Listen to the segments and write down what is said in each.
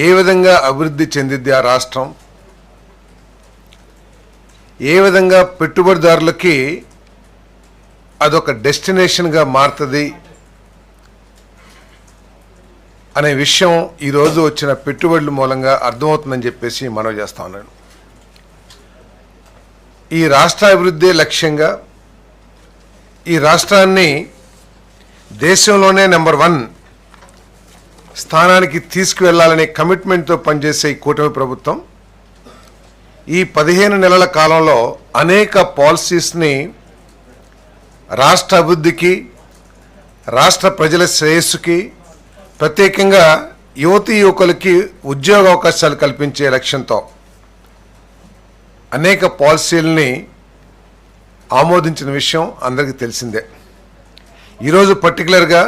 ఏ విధంగా అభివృద్ధి చెందిద్ది ఆ రాష్ట్రం, ఏ విధంగా పెట్టుబడిదారులకి అదొక డెస్టినేషన్గా మారుతుంది అనే విషయం ఈరోజు వచ్చిన పెట్టుబడుల మూలంగా అర్థమవుతుందని చెప్పేసి మనవి చేస్తా ఉన్నాను. ఈ రాష్ట్ర అభివృద్ధి లక్ష్యంగా ఈ రాష్ట్రాన్ని దేశంలోనే నెంబర్ 1 స్థానానికి తీసుకువెళ్లాలనే కమిట్మెంట్తో పనిచేసే ఈ కూటమి ప్రభుత్వం ఈ 15 నెలల కాలంలో అనేక పాలసీస్ని రాష్ట్ర అభివృద్ధికి, రాష్ట్ర ప్రజల శ్రేయస్సుకి, ప్రత్యేకంగా యువతీ యువకులకి ఉద్యోగ అవకాశాలు కల్పించే లక్ష్యంతో అనేక పాలసీలని ఆమోదించిన విషయం అందరికీ తెలిసిందే. ఈరోజు పర్టికులర్గా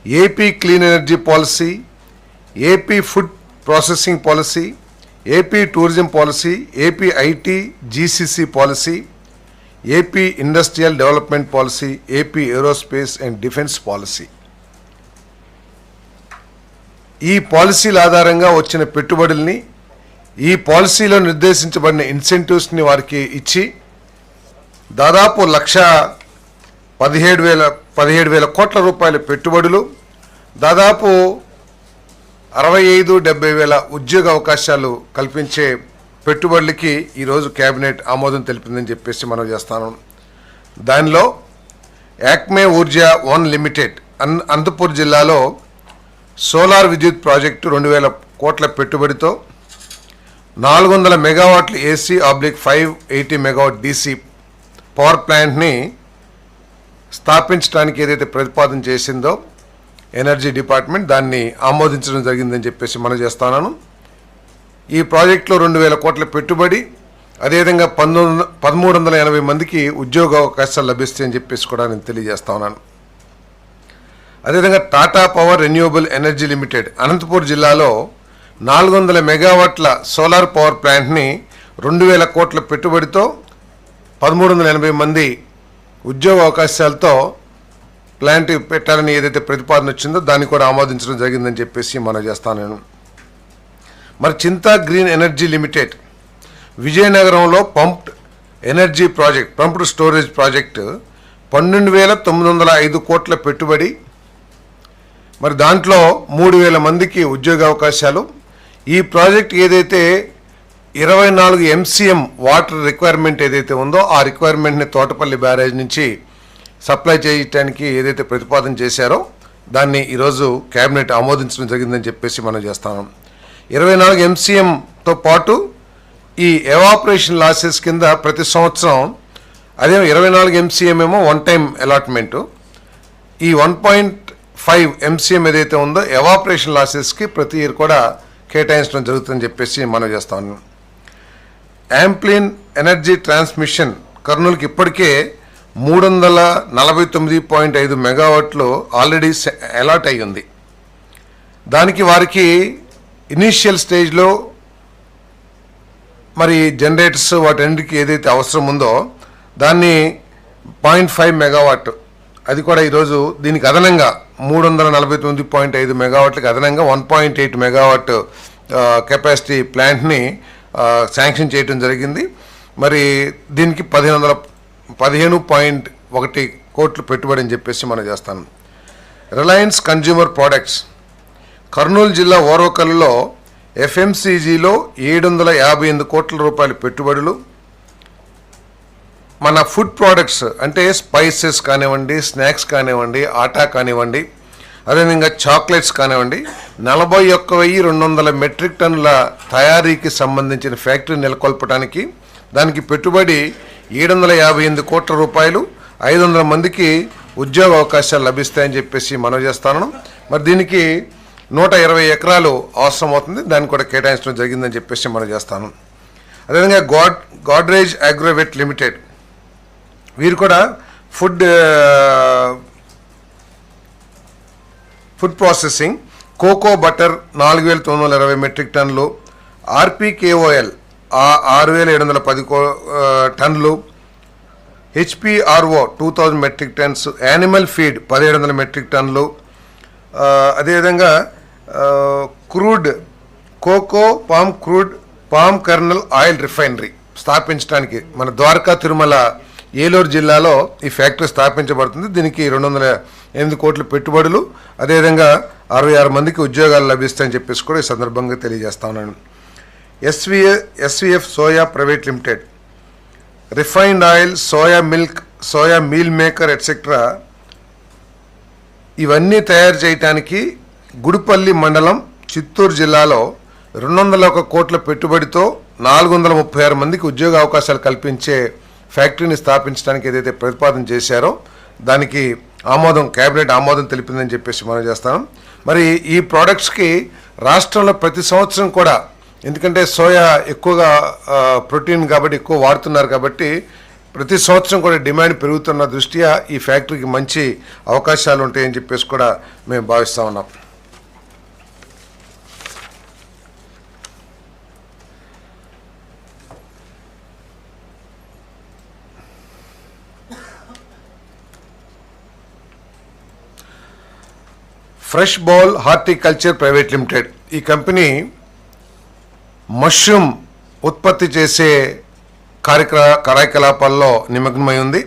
AP clean energy policy, AP food processing policy, AP tourism policy, AP IT GCC policy, AP industrial development policy, AP aerospace and defence policy, ఈ పాలసీల ఆధారంగా వచ్చిన పెట్టుబడుల్ని, ఈ పాలసీలో నిర్దేశించబడిన ఇన్సెంటివ్స్ని వారికి ఇచ్చి దాదాపు 1,17,000 కోట్ల రూపాయల పెట్టుబడులు, దాదాపు 65,000-70,000 ఉద్యోగ అవకాశాలు కల్పించే పెట్టుబడులకి ఈరోజు కేబినెట్ ఆమోదం తెలిపిందని చెప్పేసి మనం చేస్తాను. దానిలో యాక్మే ఊర్జా 1 లిమిటెడ్ అనంతపూర్ జిల్లాలో సోలార్ విద్యుత్ ప్రాజెక్టు 2,000 కోట్ల పెట్టుబడితో 400 మెగావాట్ల AC/580 మెగావాట్ DC పవర్ ప్లాంట్ని స్థాపించడానికి ఏదైతే ప్రతిపాదన చేసిందో ఎనర్జీ డిపార్ట్మెంట్, దాన్ని ఆమోదించడం జరిగిందని చెప్పేసి మనం చేస్తున్నాను. ఈ ప్రాజెక్టులో 2,000 కోట్ల పెట్టుబడి, అదేవిధంగా 1,380 మందికి ఉద్యోగ అవకాశాలు లభిస్తాయని చెప్పేసి కూడా నేను తెలియజేస్తా ఉన్నాను. అదేవిధంగా Tata power renewable energy limited Anantapur జిల్లాలో 400 మెగావాట్ల సోలార్ పవర్ ప్లాంట్ని 2,000 కోట్ల పెట్టుబడితో 1,380 మంది ఉద్యోగ అవకాశాలతో ప్లాంట్ పెట్టాలని ఏదైతే ప్రతిపాదన వచ్చిందో దాన్ని కూడా ఆమోదించడం జరిగిందని చెప్పేసి మనం చేస్తాను నేను. మరి చింతా గ్రీన్ ఎనర్జీ లిమిటెడ్ విజయనగరంలో పంప్డ్ స్టోరేజ్ ప్రాజెక్టు 12,905 కోట్ల పెట్టుబడి, మరి దాంట్లో 3,000 మందికి ఉద్యోగ అవకాశాలు. ఈ ప్రాజెక్ట్ ఏదైతే 24 MCM వాటర్ రిక్వైర్మెంట్ ఏదైతే ఉందో ఆ రిక్వైర్మెంట్ని తోటపల్లి బ్యారేజ్ నుంచి సప్లై చేయడానికి ఏదైతే ప్రతిపాదన చేశారో దాన్ని ఈరోజు కేబినెట్ ఆమోదించడం జరిగిందని చెప్పేసి మనం చేస్తాం. 24 MCMతో పాటు ఈ ఎవాపరేషన్ లాసెస్ కింద ప్రతి సంవత్సరం అదే 24 MCM ఏమో 1 టైం అలాట్మెంటు, ఈ 1.5 MCM ఏదైతే ఉందో ఎవాపరేషన్ లాసెస్కి ప్రతి ఇయర్ కూడా కేటాయించడం జరుగుతుందని చెప్పేసి మనం చేస్తాం. యాంప్లిన్ ఎనర్జీ ట్రాన్స్మిషన్ కర్నూలుకి ఇప్పటికే 349.5 మెగావాట్లు ఆల్రెడీ అలాట్ అయ్యింది. దానికి వారికి ఇనీషియల్ స్టేజ్లో మరి జనరేటర్స్ వాటన్నిటికీ ఏదైతే అవసరం ఉందో దాన్ని 0.5 మెగావాట్, అది కూడా ఈరోజు దీనికి అదనంగా 349.5 మెగావాట్లకి అదనంగా 1.8 మెగావాట్ కెపాసిటీ ప్లాంట్ని శాంక్షన్ చేయడం జరిగింది. మరి దీనికి 15.1 కోట్లు పెట్టుబడి అని చెప్పేసి మనం చేస్తాను. రిలయన్స్ కన్జ్యూమర్ ప్రొడక్ట్స్ కర్నూలు జిల్లా ఓర్వకల్లో FMCGలో 758 కోట్ల రూపాయల పెట్టుబడులు, మన ఫుడ్ ప్రోడక్ట్స్ అంటే స్పైసెస్ కానివ్వండి, స్నాక్స్ కానివ్వండి, ఆటా కానివ్వండి, అదేవిధంగా చాక్లెట్స్ కానివ్వండి, 41,200 మెట్రిక్ టన్నుల తయారీకి సంబంధించిన ఫ్యాక్టరీ నెలకొల్పడానికి దానికి పెట్టుబడి 758 కోట్ల రూపాయలు, 500 మందికి ఉద్యోగ అవకాశాలు లభిస్తాయని చెప్పేసి మనం చేస్తాను. మరి దీనికి 120 ఎకరాలు అవసరం అవుతుంది, దాన్ని కూడా కేటాయించడం జరిగిందని చెప్పేసి మనం చేస్తాను. అదేవిధంగా గోడ్రేజ్ అగ్రోవెట్ లిమిటెడ్ వీరు కూడా food processing, cocoa butter 4,920 metric టన్నులు, RPKOL 6,710 టన్నులు, HPRO 2,000 metric tons, animal feed 1,700 metric టన్నులు, అదేవిధంగా crude cocoa palm kernel oil refinery స్థాపించడానికి మన ద్వారకా తిరుమల ఏలూరు జిల్లాలో ఈ ఫ్యాక్టరీ స్థాపించబడుతుంది. దీనికి 208 కోట్ల పెట్టుబడులు, అదేవిధంగా 66 మందికి ఉద్యోగాలు లభిస్తాయని చెప్పేసి కూడా ఈ సందర్భంగా తెలియజేస్తా ఉన్నాను. SVF soya private limited refined oil, soya milk, soya meal maker etcetera ఇవన్నీ తయారు చేయడానికి గుడిపల్లి మండలం చిత్తూరు జిల్లాలో 201 కోట్ల పెట్టుబడితో 436 మందికి ఉద్యోగ అవకాశాలు కల్పించే ఫ్యాక్టరీని స్థాపించడానికి ఏదైతే ప్రతిపాదన చేశారో దానికి కేబినెట్ ఆమోదం తెలిపిందని చెప్పేసి మనం చేస్తాం. మరి ఈ ప్రోడక్ట్స్కి రాష్ట్రంలో ప్రతి సంవత్సరం కూడా, ఎందుకంటే సోయా ఎక్కువగా ప్రోటీన్ కాబట్టి ఎక్కువ వాడుతున్నారు కాబట్టి ప్రతి సంవత్సరం కూడా డిమాండ్ పెరుగుతున్న దృష్ట్యా ఈ ఫ్యాక్టరీకి మంచి అవకాశాలు ఉంటాయని చెప్పేసి కూడా మేము భావిస్తూ ఉన్నాం. Fresh bowl horticulture private limited ఈ కంపెనీ మష్రూమ్ ఉత్పత్తి చేసే కార్యకలాపాల్లో నిమగ్నమై ఉంది.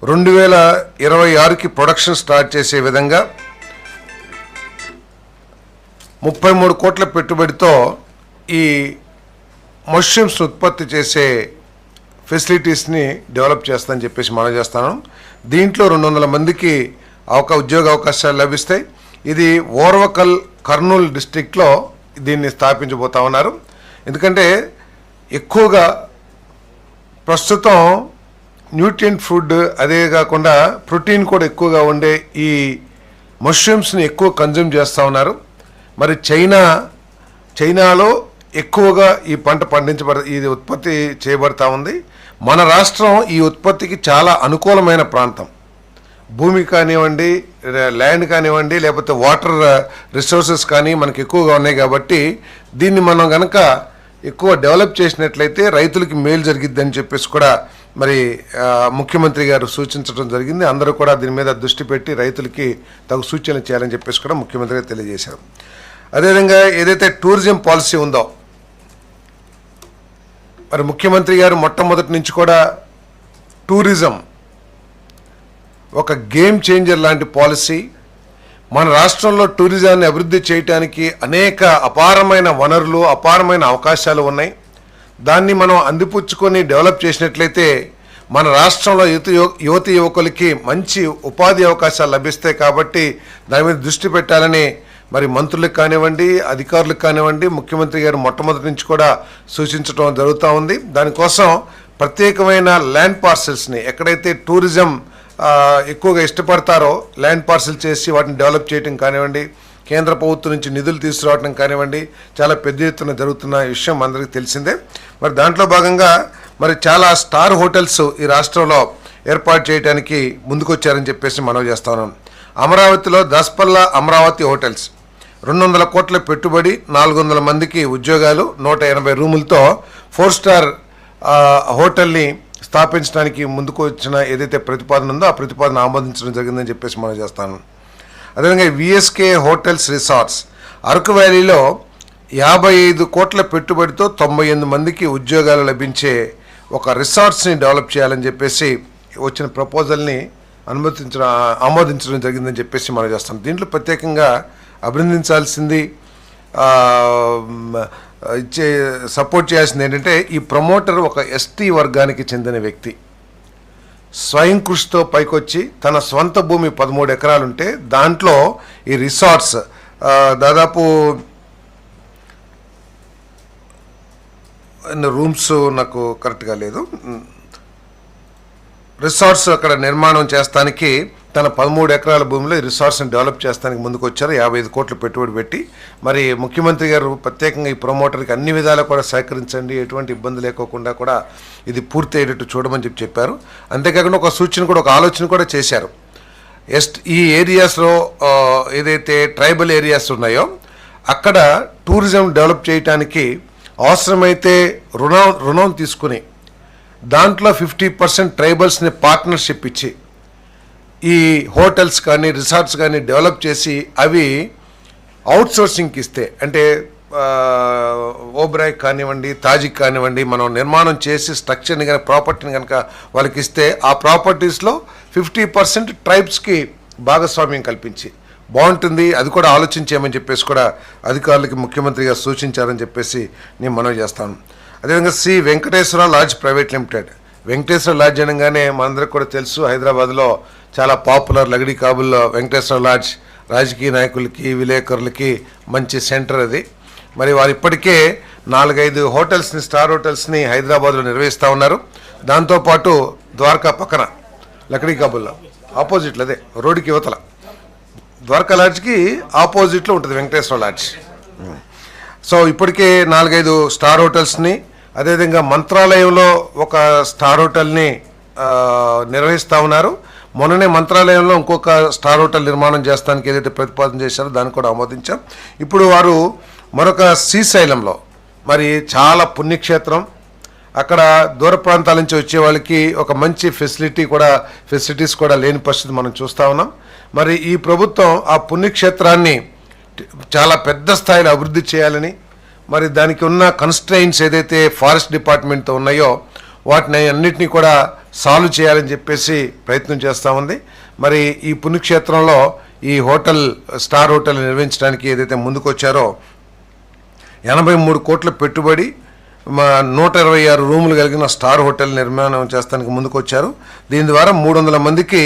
2026కి ప్రొడక్షన్ స్టార్ట్ చేసే విధంగా 33 కోట్ల పెట్టుబడితో ఈ మష్రూమ్స్ ఉత్పత్తి చేసే ఫెసిలిటీస్ని డెవలప్ చేస్తానని చెప్పేసి మనం చేస్తాను. దీంట్లో 200 మందికి ఉద్యోగ అవకాశాలు లభిస్తాయి. ఇది ఓర్వకల్ కర్నూలు డిస్ట్రిక్ట్లో దీన్ని స్థాపించబోతా ఉన్నారు. ఎందుకంటే ఎక్కువగా ప్రస్తుతం న్యూట్రియంట్ ఫుడ్, అదే కాకుండా ప్రోటీన్ కూడా ఎక్కువగా ఉండే ఈ మష్రూమ్స్ని ఎక్కువ కన్జ్యూమ్ చేస్తూ ఉన్నారు. మరి చైనాలో ఎక్కువగా ఈ పంట ఇది ఉత్పత్తి చేయబడతా ఉంది. మన రాష్ట్రం ఈ ఉత్పత్తికి చాలా అనుకూలమైన ప్రాంతం. భూమి కానివ్వండి, ల్యాండ్ కానివ్వండి, లేకపోతే వాటర్ రిసోర్సెస్ కానీ మనకి ఎక్కువగా ఉన్నాయి కాబట్టి దీన్ని మనం కనుక ఎక్కువ డెవలప్ చేసినట్లయితే రైతులకి మేలు జరిగిద్దని చెప్పేసి కూడా మరి ముఖ్యమంత్రి గారు సూచించడం జరిగింది. అందరూ కూడా దీని మీద దృష్టి పెట్టి రైతులకి తగు సూచనలు చేయాలని చెప్పేసి కూడా ముఖ్యమంత్రి గారు తెలియజేశారు. అదేవిధంగా ఏదైతే టూరిజం పాలసీ ఉందో, మరి ముఖ్యమంత్రి గారు మొట్టమొదటి నుంచి కూడా టూరిజం ఒక గేమ్ చేంజర్ లాంటి పాలసీ, మన రాష్ట్రంలో టూరిజాన్ని అభివృద్ధి చేయడానికి అనేక అపారమైన వనరులు, అపారమైన అవకాశాలు ఉన్నాయి. దాన్ని మనం అందిపుచ్చుకొని డెవలప్ చేసినట్లయితే మన రాష్ట్రంలో యువతి యువకులకి మంచి ఉపాధి అవకాశాలు లభిస్తాయి. కాబట్టి దాని మీద దృష్టి పెట్టాలని మరి మంత్రులకు కానివ్వండి, అధికారులకు కానివ్వండి, ముఖ్యమంత్రి గారు మొట్టమొదటి నుంచి కూడా సూచించడం జరుగుతూ ఉంది. దానికోసం ప్రత్యేకమైన ల్యాండ్ పార్సెల్స్ని ఎక్కడైతే టూరిజం ఎక్కువగా ఇష్టపడతారో ల్యాండ్ పార్సెల్ చేసి వాటిని డెవలప్ చేయడం కానివ్వండి, కేంద్ర ప్రభుత్వం నుంచి నిధులు తీసుకురావడం కానివ్వండి, చాలా పెద్ద ఎత్తున జరుగుతున్న విషయం అందరికీ తెలిసిందే. మరి దాంట్లో భాగంగా మరి చాలా స్టార్ హోటల్స్ ఈ రాష్ట్రంలో ఏర్పాటు చేయడానికి ముందుకొచ్చారని చెప్పేసి మనవి చేస్తా ఉన్నాం. అమరావతిలో దస్పల్లా అమరావతి హోటల్స్ 200 కోట్ల పెట్టుబడి, 400 మందికి ఉద్యోగాలు, 180 రూములతో 4 స్టార్ హోటల్ని స్థాపించడానికి ముందుకు వచ్చిన ఏదైతే ప్రతిపాదన ఉందో ఆ ప్రతిపాదన ఆమోదించడం జరిగిందని చెప్పేసి మనం చేస్తాను. అదేవిధంగా విఎస్కే హోటల్స్ రిసార్ట్స్ అరకు వ్యాలీలో 55 కోట్ల పెట్టుబడితో 98 మందికి ఉద్యోగాలు లభించే ఒక రిసార్ట్స్ని డెవలప్ చేయాలని చెప్పేసి వచ్చిన ప్రపోజల్ని ఆమోదించడం జరిగిందని చెప్పేసి మనం చేస్తాం. దీంట్లో ప్రత్యేకంగా అభినందించాల్సింది, సపోర్ట్ చేయాల్సింది ఏంటంటే ఈ ప్రమోటర్ ఒక ఎస్టీ వర్గానికి చెందిన వ్యక్తి. స్వయం కృషితో పైకొచ్చి తన స్వంత భూమి 13 ఎకరాలుంటే దాంట్లో ఈ రిసార్ట్స్ దాదాపు రూమ్స్ నాకు కరెక్ట్గా లేదు, రిసార్ట్స్ అక్కడ నిర్మాణం చేస్తానికి తన 13 ఎకరాల భూమిలో ఈ రిసార్ట్స్ని డెవలప్ చేస్తానికి ముందుకు వచ్చారు. 55 కోట్లు పెట్టుబడి పెట్టి. మరి ముఖ్యమంత్రి గారు ప్రత్యేకంగా ఈ ప్రమోటర్కి అన్ని విధాలా కూడా సహకరించండి, ఎటువంటి ఇబ్బంది లేకోకుండా కూడా ఇది పూర్తి అయ్యేటట్టు చూడమని చెప్పారు. అంతేకాకుండా ఒక సూచన కూడా, ఒక ఆలోచన కూడా చేశారు. ఈ ఏరియాస్లో ఏదైతే ట్రైబల్ ఏరియాస్ ఉన్నాయో అక్కడ టూరిజం డెవలప్ చేయడానికి అవసరమైతే రుణం తీసుకుని దాంట్లో 50% ట్రైబల్స్ని పార్ట్నర్షిప్ ఇచ్చి ఈ హోటల్స్ కానీ రిసార్ట్స్ కానీ డెవలప్ చేసి అవి అవుట్సోర్సింగ్కి ఇస్తే, అంటే ఓబ్రాయ్ కానివ్వండి, తాజిక్ కానివ్వండి, మనం నిర్మాణం చేసి స్ట్రక్చర్ని కనుక ప్రాపర్టీని కనుక వాళ్ళకి ఇస్తే ఆ ప్రాపర్టీస్లో 50% ట్రైబ్స్కి భాగస్వామ్యం కల్పించి బాగుంటుంది. అది కూడా ఆలోచించేయమని చెప్పేసి కూడా అధికారులకి ముఖ్యమంత్రి గారు సూచించారని చెప్పేసి నేను మనవి చేస్తాను. అదేవిధంగా Shri Venkateswara lodge private limited. Venkateswara lodge అనగానే మనందరికి కూడా తెలుసు, హైదరాబాద్లో చాలా పాపులర్ లగడీ కాబుల్లో వెంకటేశ్వర లాడ్జ్ రాజకీయ నాయకులకి, విలేకరులకి మంచి సెంటర్ అది. మరి వారు ఇప్పటికే 4-5 హోటల్స్ని, స్టార్ హోటల్స్ని హైదరాబాద్లో నిర్వహిస్తూ ఉన్నారు. దాంతోపాటు ద్వారకా పక్కన లకడీ కాబుల్లో ఆపోజిట్లో, అదే రోడ్డుకి యువతల ద్వారకా లాడ్జ్కి ఆపోజిట్లో ఉంటుంది వెంకటేశ్వర లాడ్జ్. సో ఇప్పటికే 4-5 స్టార్ హోటల్స్ని, అదేవిధంగా మంత్రాలయంలో ఒక స్టార్ హోటల్ని నిర్వహిస్తూ ఉన్నారు. మొన్ననే మంత్రాలయంలో ఇంకొక స్టార్ హోటల్ నిర్మాణం చేస్తానికి ఏదైతే ప్రతిపాదన చేశారో దాన్ని కూడా ఆమోదించాం. ఇప్పుడు వారు మరొక శ్రీశైలంలో, మరి చాలా పుణ్యక్షేత్రం, అక్కడ దూర ప్రాంతాల నుంచి వచ్చే వాళ్ళకి ఒక మంచి ఫెసిలిటీస్ కూడా లేని పరిస్థితి మనం చూస్తూ ఉన్నాం. మరి ఈ ప్రభుత్వం ఆ పుణ్యక్షేత్రాన్ని చాలా పెద్ద స్థాయిలో అభివృద్ధి చేయాలని, మరి దానికి ఉన్న కన్స్ట్రైన్స్ ఏదైతే ఫారెస్ట్ డిపార్ట్మెంట్తో ఉన్నాయో వాటిని అన్నిటినీ కూడా సాల్వ్ చేయాలని చెప్పేసి ప్రయత్నం చేస్తూ ఉంది. మరి ఈ పుణ్యక్షేత్రంలో ఈ స్టార్ హోటల్ నిర్వహించడానికి ఏదైతే ముందుకు వచ్చారో 83 కోట్ల పెట్టుబడి, 126 రూములు కలిగిన స్టార్ హోటల్ నిర్మాణం చేస్తానికి ముందుకు వచ్చారు. దీని ద్వారా 300 మందికి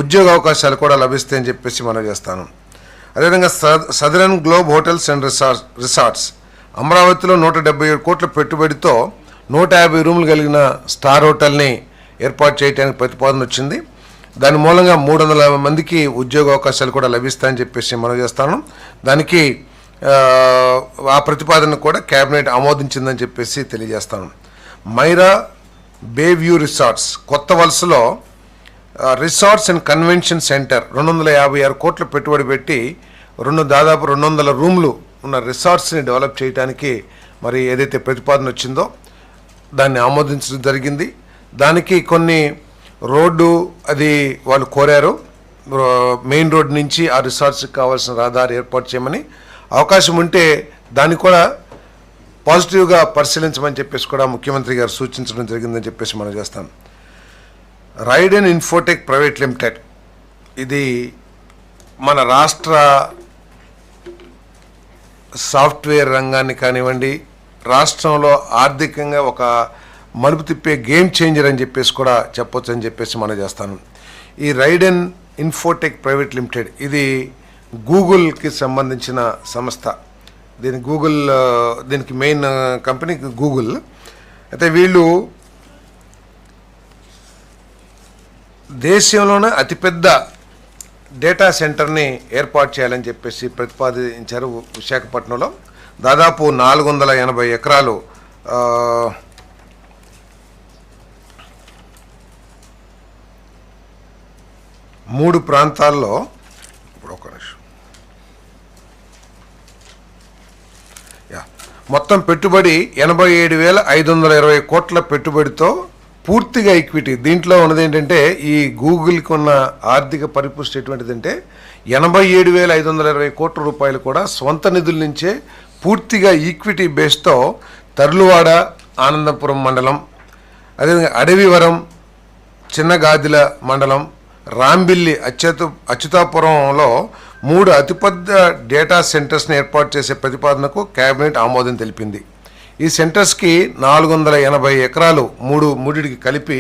ఉద్యోగ అవకాశాలు కూడా లభిస్తాయని చెప్పేసి మనం చేస్తాను. అదేవిధంగా southern globe hotels and resorts అమరావతిలో 177 కోట్ల పెట్టుబడితో 150 రూములు కలిగిన స్టార్ హోటల్ని ఏర్పాటు చేయడానికి ప్రతిపాదన వచ్చింది. దాని మూలంగా 300 మందికి ఉద్యోగ అవకాశాలు కూడా లభిస్తాయని చెప్పేసి మనం చేస్తాను. దానికి ఆ ప్రతిపాదన కూడా కేబినెట్ ఆమోదించిందని చెప్పేసి తెలియజేస్తాను. మైరా బే వ్యూ రిసార్ట్స్ కొత్త వలసలో రిసార్ట్స్ అండ్ కన్వెన్షన్ సెంటర్ 256 కోట్ల పెట్టుబడి పెట్టి దాదాపు 200 రూమ్లు ఉన్న రిసార్ట్స్ని డెవలప్ చేయడానికి మరి ఏదైతే ప్రతిపాదన వచ్చిందో దాన్ని ఆమోదించడం జరిగింది. దానికి కొన్ని రోడ్డు అది వాళ్ళు కోరారు, మెయిన్ రోడ్ నుంచి ఆ రిసార్ట్స్కి కావాల్సిన రహదారి ఏర్పాటు చేయమని. అవకాశం ఉంటే దాన్ని కూడా పాజిటివ్గా పరిశీలించమని చెప్పేసి కూడా ముఖ్యమంత్రి గారు సూచించడం జరిగిందని చెప్పేసి మనం చేస్తాం. రైడెన్ ఇన్ఫోటెక్ ప్రైవేట్ లిమిటెడ్, ఇది మన రాష్ట్ర సాఫ్ట్వేర్ రంగాన్ని కానివ్వండి, రాష్ట్రంలో ఆర్థికంగా ఒక మలుపు తిప్పే గేమ్ చేంజర్ అని చెప్పేసి కూడా చెప్పొచ్చు అని చెప్పేసి మనం చేస్తాను. ఈ రైడెన్ ఇన్ఫోటెక్ ప్రైవేట్ లిమిటెడ్ ఇది గూగుల్కి సంబంధించిన సంస్థ. దీనికి మెయిన్ కంపెనీ గూగుల్. అయితే వీళ్ళు దేశంలోనే అతిపెద్ద డేటా సెంటర్ని ఏర్పాటు చేయాలని చెప్పేసి ప్రతిపాదించారు. విశాఖపట్నంలో దాదాపు 480 ఎకరాలు 3 ప్రాంతాల్లో. ఇప్పుడు ఒక నిమిషం, మొత్తం పెట్టుబడి 87,520 కోట్ల పెట్టుబడితో పూర్తిగా ఈక్విటీ. దీంట్లో ఉన్నది ఏంటంటే ఈ గూగుల్కి ఉన్న ఆర్థిక పరిపుష్టి ఎటువంటిదంటే 87,520 కోట్ల రూపాయలు కూడా స్వంత నిధుల నుంచే పూర్తిగా ఈక్విటీ బేస్తో తర్లువాడ, ఆనందపురం మండలం, అదేవిధంగా అడవివరం, చిన్నగాదిల మండలం, రాంబిల్లి, అచ్యుతాపురంలో 3 అతిపెద్ద డేటా సెంటర్స్ని ఏర్పాటు చేసే ప్రతిపాదనకు కేబినెట్ ఆమోదం తెలిపింది. ఈ సెంటర్స్కి 480 ఎకరాలు మూడిటికి కలిపి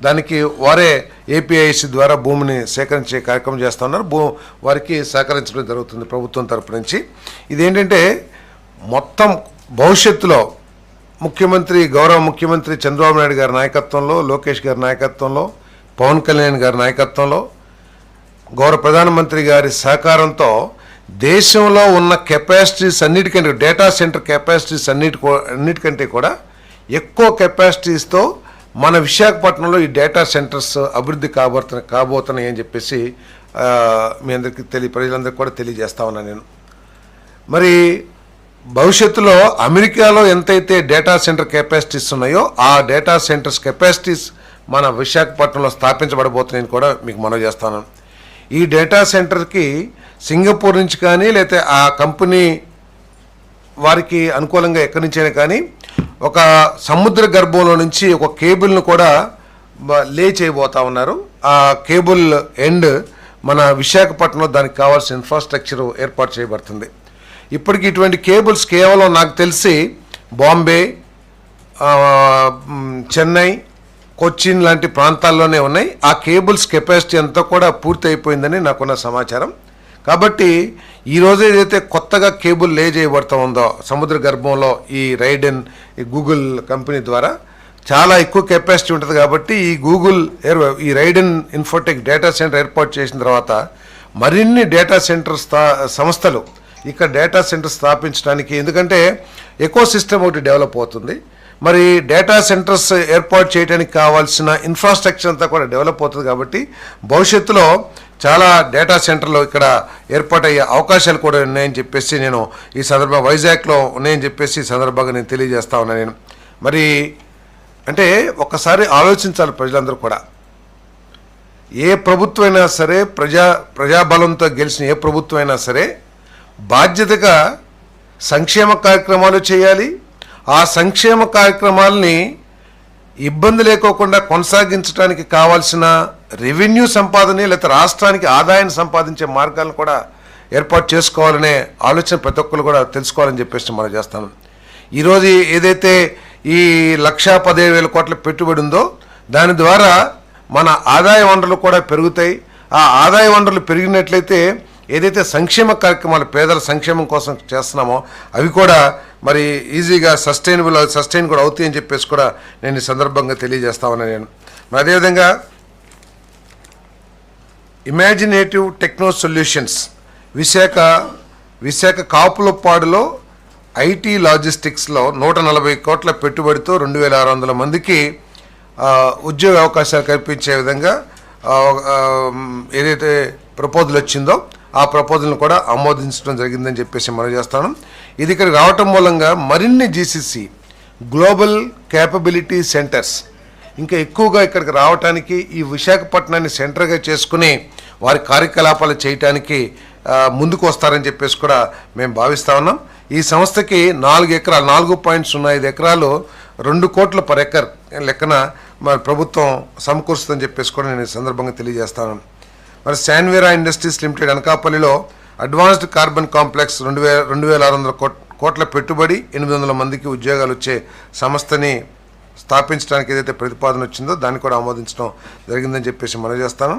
దానికి వారే ఏపీఐసి ద్వారా భూమిని సేకరించే కార్యక్రమం చేస్తున్నారు. వారికి సహకరించడం జరుగుతుంది ప్రభుత్వం తరపు నుంచి. ఇదేంటంటే మొత్తం భవిష్యత్తులో గౌరవ ముఖ్యమంత్రి చంద్రబాబు నాయుడు గారి నాయకత్వంలో, లోకేష్ గారి నాయకత్వంలో, పవన్ కళ్యాణ్ గారి నాయకత్వంలో, గౌరవ ప్రధానమంత్రి గారి సహకారంతో దేశంలో ఉన్న కెపాసిటీస్ అన్నిటికంటే, డేటా సెంటర్ కెపాసిటీస్ అన్నిటికంటే కూడా ఎక్కువ కెపాసిటీస్తో మన విశాఖపట్నంలో ఈ డేటా సెంటర్స్ అభివృద్ధి కాబోతున్నాయి అని చెప్పేసి మీ అందరికీ ప్రజలందరికీ కూడా తెలియజేస్తా ఉన్నాను నేను. మరి భవిష్యత్తులో అమెరికాలో ఎంతైతే డేటా సెంటర్ కెపాసిటీస్ ఉన్నాయో ఆ డేటా సెంటర్స్ కెపాసిటీస్ మన విశాఖపట్నంలో స్థాపించబడబోతున్నాయని కూడా మీకు మనవి చేస్తాను. ఈ డేటా సెంటర్కి సింగపూర్ నుంచి కానీ లేకపోతే ఆ కంపెనీ వారికి అనుకూలంగా ఎక్కడి నుంచైనా కానీ ఒక సముద్ర గర్భంలో నుంచి ఒక కేబుల్ను కూడా లే చేయబోతా ఉన్నారు. ఆ కేబుల్ ఎండ్ మన విశాఖపట్నంలో దానికి కావాల్సిన ఇన్ఫ్రాస్ట్రక్చర్ ఏర్పాటు చేయబడుతుంది. ఇప్పటికి ఇటువంటి కేబుల్స్ కేవలం నాకు తెలిసి బాంబే, చెన్నై, కొచ్చిన్ లాంటి ప్రాంతాల్లోనే ఉన్నాయి. ఆ కేబుల్స్ కెపాసిటీ అంతా కూడా పూర్తి అయిపోయిందని నాకున్న సమాచారం. కాబట్టి ఈరోజు ఏదైతే కొత్తగా కేబుల్ లే చేయబడుతూ ఉందో సముద్ర గర్భంలో ఈ రైడెన్ ఈ గూగుల్ కంపెనీ ద్వారా చాలా ఎక్కువ కెపాసిటీ ఉంటుంది. కాబట్టి ఈ రైడెన్ ఇన్ఫోటెక్ డేటా సెంటర్ ఏర్పాటు చేసిన తర్వాత మరిన్ని డేటా సెంటర్ సంస్థలు ఇక్కడ డేటా సెంటర్ స్థాపించడానికి, ఎందుకంటే ఎకో సిస్టమ్ ఒకటి డెవలప్ అవుతుంది. మరి డేటా సెంటర్స్ ఏర్పాటు చేయడానికి కావాల్సిన ఇన్ఫ్రాస్ట్రక్చర్ అంతా కూడా డెవలప్ అవుతుంది. కాబట్టి భవిష్యత్తులో చాలా డేటా సెంటర్లు ఇక్కడ ఏర్పాటయ్యే అవకాశాలు కూడా ఉన్నాయని చెప్పేసి నేను ఈ సందర్భంగా వైజాగ్లో ఉన్నాయని చెప్పేసి ఈ సందర్భంగా నేను తెలియజేస్తా ఉన్నాను. నేను మరి అంటే ఒక్కసారి ఆలోచించాలి ప్రజలందరూ కూడా. ఏ ప్రభుత్వం అయినా సరే, ప్రజాబలంతో గెలిచిన ఏ ప్రభుత్వం అయినా సరే బాధ్యతగా సంక్షేమ కార్యక్రమాలు చేయాలి. ఆ సంక్షేమ కార్యక్రమాలని ఇబ్బంది లేకోకుండా కొనసాగించడానికి కావాల్సిన రెవెన్యూ సంపాదన లేకపోతే రాష్ట్రానికి ఆదాయాన్ని సంపాదించే మార్గాలను కూడా ఏర్పాటు చేసుకోవాలనే ఆలోచన ప్రతి ఒక్కరు కూడా తెలుసుకోవాలని చెప్పేసి మనం చేస్తాను. ఈరోజు ఏదైతే ఈ 1,17,000 కోట్ల పెట్టుబడి ఉందో దాని ద్వారా మన ఆదాయ వనరులు కూడా పెరుగుతాయి. ఆ ఆదాయ వనరులు పెరిగినట్లయితే ఏదైతే సంక్షేమ కార్యక్రమాలు పేదల సంక్షేమం కోసం చేస్తున్నామో అవి కూడా మరి ఈజీగా సస్టైన్ కూడా అవుతాయి అని చెప్పేసి కూడా నేను ఈ సందర్భంగా తెలియజేస్తా ఉన్నాను. నేను మరి అదేవిధంగా ఇమాజినేటివ్ టెక్నో సొల్యూషన్స్ విశాఖ కాపులపాడులో ఐటీ లాజిస్టిక్స్లో 140 కోట్ల పెట్టుబడితో 2,600 మందికి ఉద్యోగ అవకాశాలు కల్పించే విధంగా ఏదైతే ప్రపోజల్ వచ్చిందో ఆ ప్రపోజల్ను కూడా ఆమోదించడం జరిగిందని చెప్పేసి మనం చేస్తాను. ఇది ఇక్కడికి రావటం మూలంగా మరిన్ని జీసీసీ గ్లోబల్ క్యాపబిలిటీ సెంటర్స్ ఇంకా ఎక్కువగా ఇక్కడికి రావటానికి, ఈ విశాఖపట్నాన్ని సెంటర్గా చేసుకుని వారి కార్యకలాపాలు చేయటానికి ముందుకు వస్తారని చెప్పేసి కూడా మేము భావిస్తా ఉన్నాం. ఈ సంస్థకి 4.05 ఎకరాలు 2 కోట్ల పర్ ఎకర్ లెక్కన మరి ప్రభుత్వం సమకూరుస్తుందని చెప్పేసి కూడా నేను ఈ సందర్భంగా తెలియజేస్తాను. మరి శాన్వేరా ఇండస్ట్రీస్ లిమిటెడ్ అనకాపల్లిలో అడ్వాన్స్డ్ కార్బన్ కాంప్లెక్స్ 2,600 కోట్ల పెట్టుబడి 800 మందికి ఉద్యోగాలు వచ్చే సంస్థని స్థాపించడానికి ఏదైతే ప్రతిపాదన వచ్చిందో దాన్ని కూడా ఆమోదించడం జరిగిందని చెప్పేసి మనం చేస్తాను.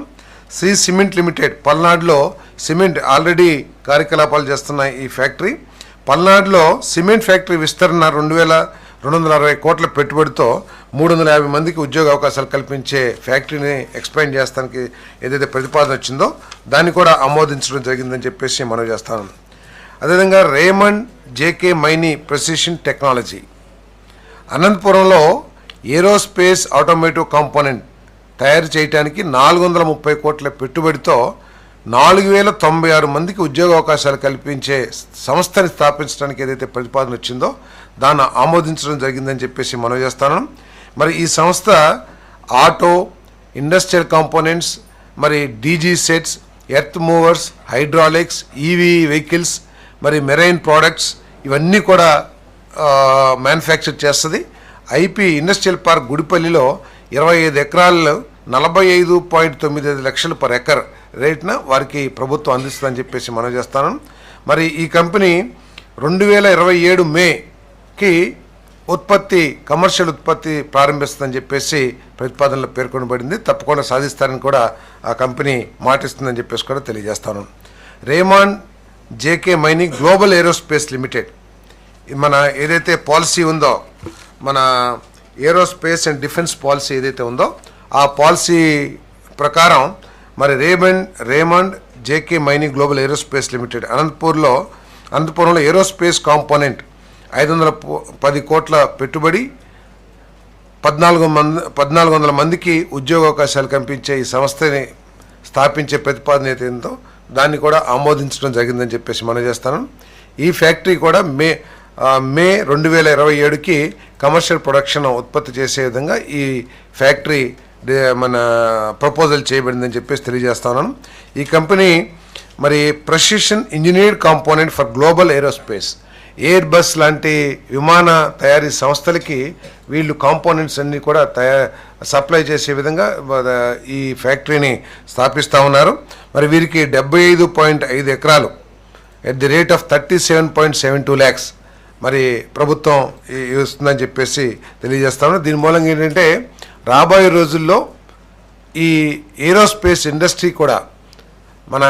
శ్రీ సిమెంట్ లిమిటెడ్ పల్నాడులో సిమెంట్ ఆల్రెడీ కార్యకలాపాలు చేస్తున్న ఈ ఫ్యాక్టరీ పల్నాడులో సిమెంట్ ఫ్యాక్టరీ విస్తరణ 2,260 కోట్ల పెట్టుబడితో 350 మందికి ఉద్యోగ అవకాశాలు కల్పించే ఫ్యాక్టరీని ఎక్స్పాండ్ చేస్తానికి ఏదైతే ప్రతిపాదన వచ్చిందో దాన్ని కూడా ఆమోదించడం జరిగిందని చెప్పేసి మనం చేస్తాను. అదేవిధంగా రేమండ్ జేకే మైనీ ప్రెసిషన్ టెక్నాలజీ అనంతపురంలో ఏరోస్పేస్ ఆటోమేటివ్ కాంపోనెంట్ తయారు చేయడానికి 430 కోట్ల పెట్టుబడితో 4,096 మందికి ఉద్యోగ అవకాశాలు కల్పించే సంస్థని స్థాపించడానికి ఏదైతే ప్రతిపాదన వచ్చిందో దాన్ని ఆమోదించడం జరిగిందని చెప్పేసి మనం చేస్తాను. మరి ఈ సంస్థ ఆటో, ఇండస్ట్రియల్ కాంపోనెంట్స్, మరి DG sets, earth movers, hydraulics, EV vehicles, మరి మెరైన్ ప్రోడక్ట్స్ ఇవన్నీ కూడా మ్యానుఫ్యాక్చర్ చేస్తుంది. ఐపీ ఇండస్ట్రియల్ పార్క్ గుడిపల్లిలో 25 ఎకరాల్లో 45.95 లక్షలు పర్ ఎకర్ రేట్న వారికి ప్రభుత్వం అందిస్తుందని చెప్పేసి మనం చేస్తాను. మరి ఈ కంపెనీ 2027 మేకి కమర్షియల్ ఉత్పత్తి ప్రారంభిస్తుందని చెప్పేసి ప్రతిపాదనలో పేర్కొనబడింది. తప్పకుండా సాధిస్తారని కూడా ఆ కంపెనీ మాటిస్తుందని చెప్పేసి కూడా తెలియజేస్తాను. Raymond JK మైనీ global aerospace limited మన ఏదైతే పాలసీ ఉందో మన ఏరోస్పేస్ అండ్ డిఫెన్స్ పాలసీ ఏదైతే ఉందో ఆ పాలసీ ప్రకారం మరి Raymond JK మైనీ global aerospace limited అనంతపురంలో ఏరోస్పేస్ కాంపోనెంట్ 510 కోట్ల పెట్టుబడి 1,400 మందికి ఉద్యోగ అవకాశాలు కల్పించే ఈ సంస్థని స్థాపించే ప్రతిపాదన అయితే ఉందో దాన్ని కూడా ఆమోదించడం జరిగిందని చెప్పేసి మనం చేస్తాను. ఈ ఫ్యాక్టరీ కూడా మే 2027కి కమర్షియల్ ప్రొడక్షన్ ఉత్పత్తి చేసే విధంగా ఈ ఫ్యాక్టరీ మన ప్రపోజల్ చేయబడిందని చెప్పేసి తెలియజేస్తాను. ఈ కంపెనీ మరి precision engineered component for global aerospace air bus లాంటి విమాన తయారీ సంస్థలకి వీళ్ళు కాంపోనెంట్స్ అన్నీ కూడా సప్లై చేసే విధంగా ఈ ఫ్యాక్టరీని స్థాపిస్తూ ఉన్నారు. మరి వీరికి 75.5 ఎకరాలు at the rate of 37.72 lakhs మరి ప్రభుత్వం ఇస్తుందని చెప్పేసి తెలియజేస్తాను. దీని మూలంగా ఏంటంటే రాబోయే రోజుల్లో ఈ ఏరోస్పేస్ ఇండస్ట్రీ కూడా మన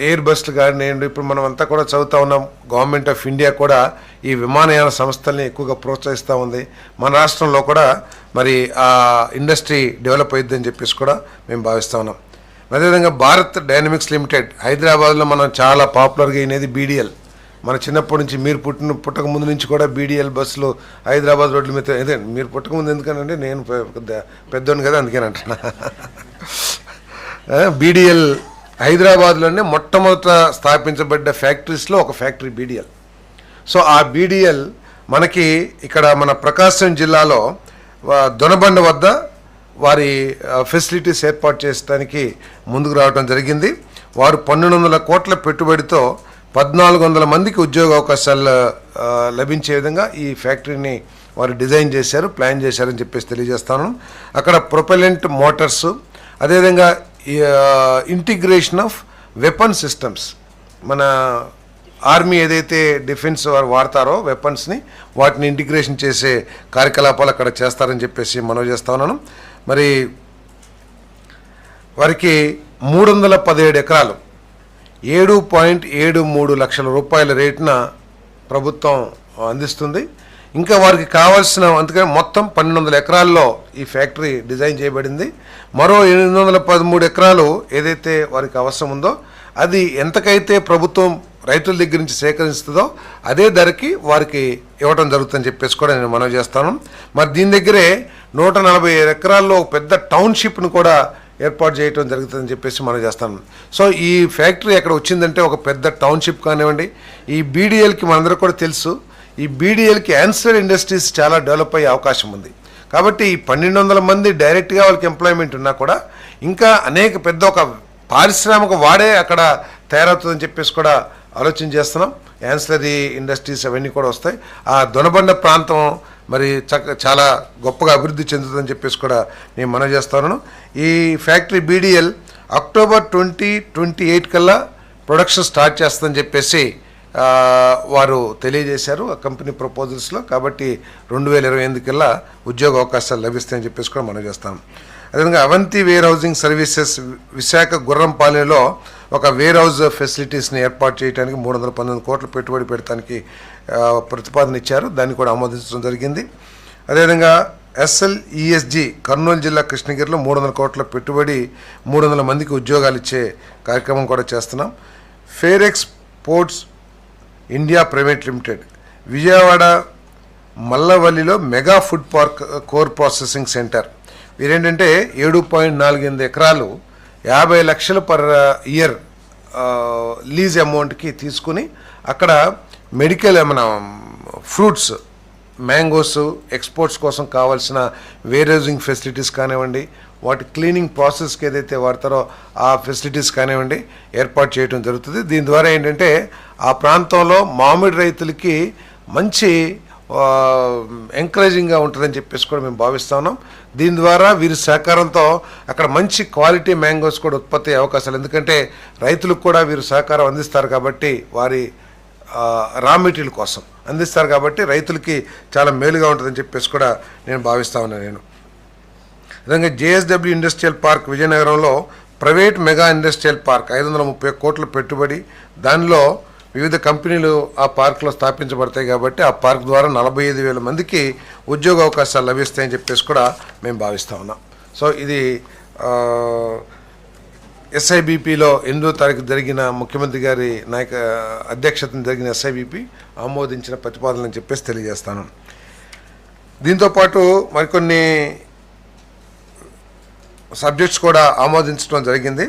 ఎయిర్ బస్లు కానీ ఇప్పుడు మనం అంతా కూడా చదువుతూ ఉన్నాం. గవర్నమెంట్ ఆఫ్ ఇండియా కూడా ఈ విమానయాన సంస్థల్ని ఎక్కువగా ప్రోత్సహిస్తూ ఉంది. మన రాష్ట్రంలో కూడా మరి ఆ ఇండస్ట్రీ డెవలప్ అవుతుందని చెప్పేసి కూడా మేము భావిస్తూ ఉన్నాం. అదేవిధంగా భారత్ డైనమిక్స్ లిమిటెడ్ హైదరాబాద్లో మనం చాలా పాపులర్గా అయినది బీడీఎల్. మన చిన్నప్పటి నుంచి మీరు పుట్టక ముందు నుంచి కూడా బీడీఎల్ బస్సులు హైదరాబాద్ రోడ్ల మీద అదే మీరు పుట్టక ముందు ఎందుకనంటే నేను పెద్దోని కదా అందుకని అంటున్నా. బీడీఎల్ హైదరాబాద్లోనే మొట్టమొదట స్థాపించబడ్డ ఫ్యాక్టరీస్లో ఒక ఫ్యాక్టరీ బీడీఎల్. సో ఆ బీడీఎల్ మనకి ఇక్కడ మన ప్రకాశం జిల్లాలో దొనబండ వద్ద వారి ఫెసిలిటీస్ ఏర్పాటు చేయడానికి ముందుకు రావడం జరిగింది. వారు 1200 కోట్ల పెట్టుబడితో 1400 మందికి ఉద్యోగ అవకాశాలు లభించే విధంగా ఈ ఫ్యాక్టరీని వారు డిజైన్ చేశారు, ప్లాన్ చేశారని చెప్పేసి తెలియజేస్తాను. అక్కడ ప్రొపెలెంట్ మోటార్స్, అదేవిధంగా ఇంటిగ్రేషన్ ఆఫ్ వెపన్ సిస్టమ్స్, మన ఆర్మీ ఏదైతే డిఫెన్స్ వారు వాడతారో వెపన్స్ని వాటిని ఇంటిగ్రేషన్ చేసే కార్యకలాపాలు అక్కడ చేస్తారని చెప్పేసి మనవి చేస్తా ఉన్నాను. మరి వారికి 317 ఎకరాలు 7.73 లక్షల రూపాయల రేటున ప్రభుత్వం అందిస్తుంది. ఇంకా వారికి కావాల్సిన అందుకని మొత్తం 1200 ఎకరాల్లో ఈ ఫ్యాక్టరీ డిజైన్ చేయబడింది. మరో 813 ఎకరాలు ఏదైతే వారికి అవసరం ఉందో అది ఎంతకైతే ప్రభుత్వం రైతుల దగ్గర నుంచి సేకరిస్తుందో అదే ధరకి వారికి ఇవ్వడం జరుగుతుందని చెప్పేసి కూడా నేను మనవి చేస్తాను. మరి దీని దగ్గరే 140 ఎకరాల్లో పెద్ద టౌన్షిప్ను కూడా ఏర్పాటు చేయడం జరుగుతుందని చెప్పేసి మనం చేస్తాను. సో ఈ ఫ్యాక్టరీ ఎక్కడ వచ్చిందంటే ఒక పెద్ద టౌన్షిప్ కానివ్వండి. ఈ బీడీఎల్కి మనందరూ కూడా తెలుసు, ఈ బీడీఎల్కి యాన్సిలరీ ఇండస్ట్రీస్ చాలా డెవలప్ అయ్యే అవకాశం ఉంది. కాబట్టి ఈ 1200 మంది డైరెక్ట్గా వాళ్ళకి ఎంప్లాయ్మెంట్ ఉన్నా కూడా ఇంకా అనేక పెద్ద ఒక పారిశ్రామిక వాడే అక్కడ తయారవుతుందని చెప్పేసి కూడా ఆలోచన చేస్తున్నాం. యాన్సిలరీ ఇండస్ట్రీస్ అవన్నీ కూడా వస్తాయి. ఆ దొనబండ ప్రాంతం మరి చాలా గొప్పగా అభివృద్ధి చెందుతుందని చెప్పేసి కూడా నేను మనవి చేస్తాను. ఈ ఫ్యాక్టరీ బీడీఎల్ అక్టోబర్ 2028 కల్లా ప్రొడక్షన్ స్టార్ట్ చేస్తుందని చెప్పేసి వారు తెలియజేశారు ఆ కంపెనీ ప్రపోజల్స్లో. కాబట్టి 2028 కల్లా ఉద్యోగ అవకాశాలు లభిస్తాయని చెప్పేసి కూడా మనవి చేస్తాం. అదేవిధంగా Avanti warehousing services Visakha గుర్రంపాలెంలో ఒక వేర్ హౌస్ ఫెసిలిటీస్ని ఏర్పాటు చేయడానికి 319 కోట్ల పెట్టుబడి పెడతానికి ప్రతిపాదన ఇచ్చారు. దాన్ని కూడా ఆమోదించడం జరిగింది. అదేవిధంగా SLESG కర్నూలు జిల్లా కృష్ణగిరిలో 300 కోట్ల పెట్టుబడి 300 మందికి ఉద్యోగాలు ఇచ్చే కార్యక్రమం కూడా చేస్తున్నాం. ఫేరెక్స్ ports India private limited Vijayawada మల్లవల్లిలో mega food park core processing centre. వీరేంటంటే 7.48 ఎకరాలు 50 లక్షలు పర్ ఇయర్ లీజ్ అమౌంట్కి తీసుకుని అక్కడ మెడికల్ మన ఫ్రూట్స్ మ్యాంగోస్ ఎక్స్పోర్ట్స్ కోసం కావాల్సిన వేరేజింగ్ ఫెసిలిటీస్ కానివ్వండి, వాటి క్లీనింగ్ ప్రాసెస్కి ఏదైతే వాడతారో ఆ ఫెసిలిటీస్ కానివ్వండి ఏర్పాటు చేయడం జరుగుతుంది. దీని ద్వారా ఏంటంటే ఆ ప్రాంతంలో మామిడి రైతులకి మంచి ఎంకరేజింగ్గా ఉంటుందని చెప్పేసి కూడా మేము భావిస్తూ ఉన్నాం. దీని ద్వారా వీరి సహకారంతో అక్కడ మంచి క్వాలిటీ మ్యాంగోస్ కూడా ఉత్పత్తి అయ్యే అవకాశాలు, ఎందుకంటే రైతులకు కూడా వీరు సహకారం అందిస్తారు కాబట్టి వారి రా మెటీరియల్ కోసం అందిస్తారు కాబట్టి రైతులకి చాలా మేలుగా ఉంటుందని చెప్పేసి కూడా నేను భావిస్తూ ఉన్నాను. నేను విధంగా JSW ఇండస్ట్రియల్ పార్క్ విజయనగరంలో ప్రైవేట్ మెగా ఇండస్ట్రియల్ పార్క్ 530 కోట్ల పెట్టుబడి, దానిలో వివిధ కంపెనీలు ఆ పార్క్లో స్థాపించబడతాయి కాబట్టి ఆ పార్క్ ద్వారా 45,000 మందికి ఉద్యోగ అవకాశాలు లభిస్తాయని చెప్పేసి కూడా మేము భావిస్తూ ఉన్నాం. సో ఇది SIBPలో 8వ తారీఖు జరిగిన ముఖ్యమంత్రి గారి అధ్యక్షతన జరిగిన SIBP ఆమోదించిన ప్రతిపాదనని చెప్పేసి తెలియజేస్తాను. దీంతోపాటు మరికొన్ని సబ్జెక్ట్స్ కూడా ఆమోదించడం జరిగింది.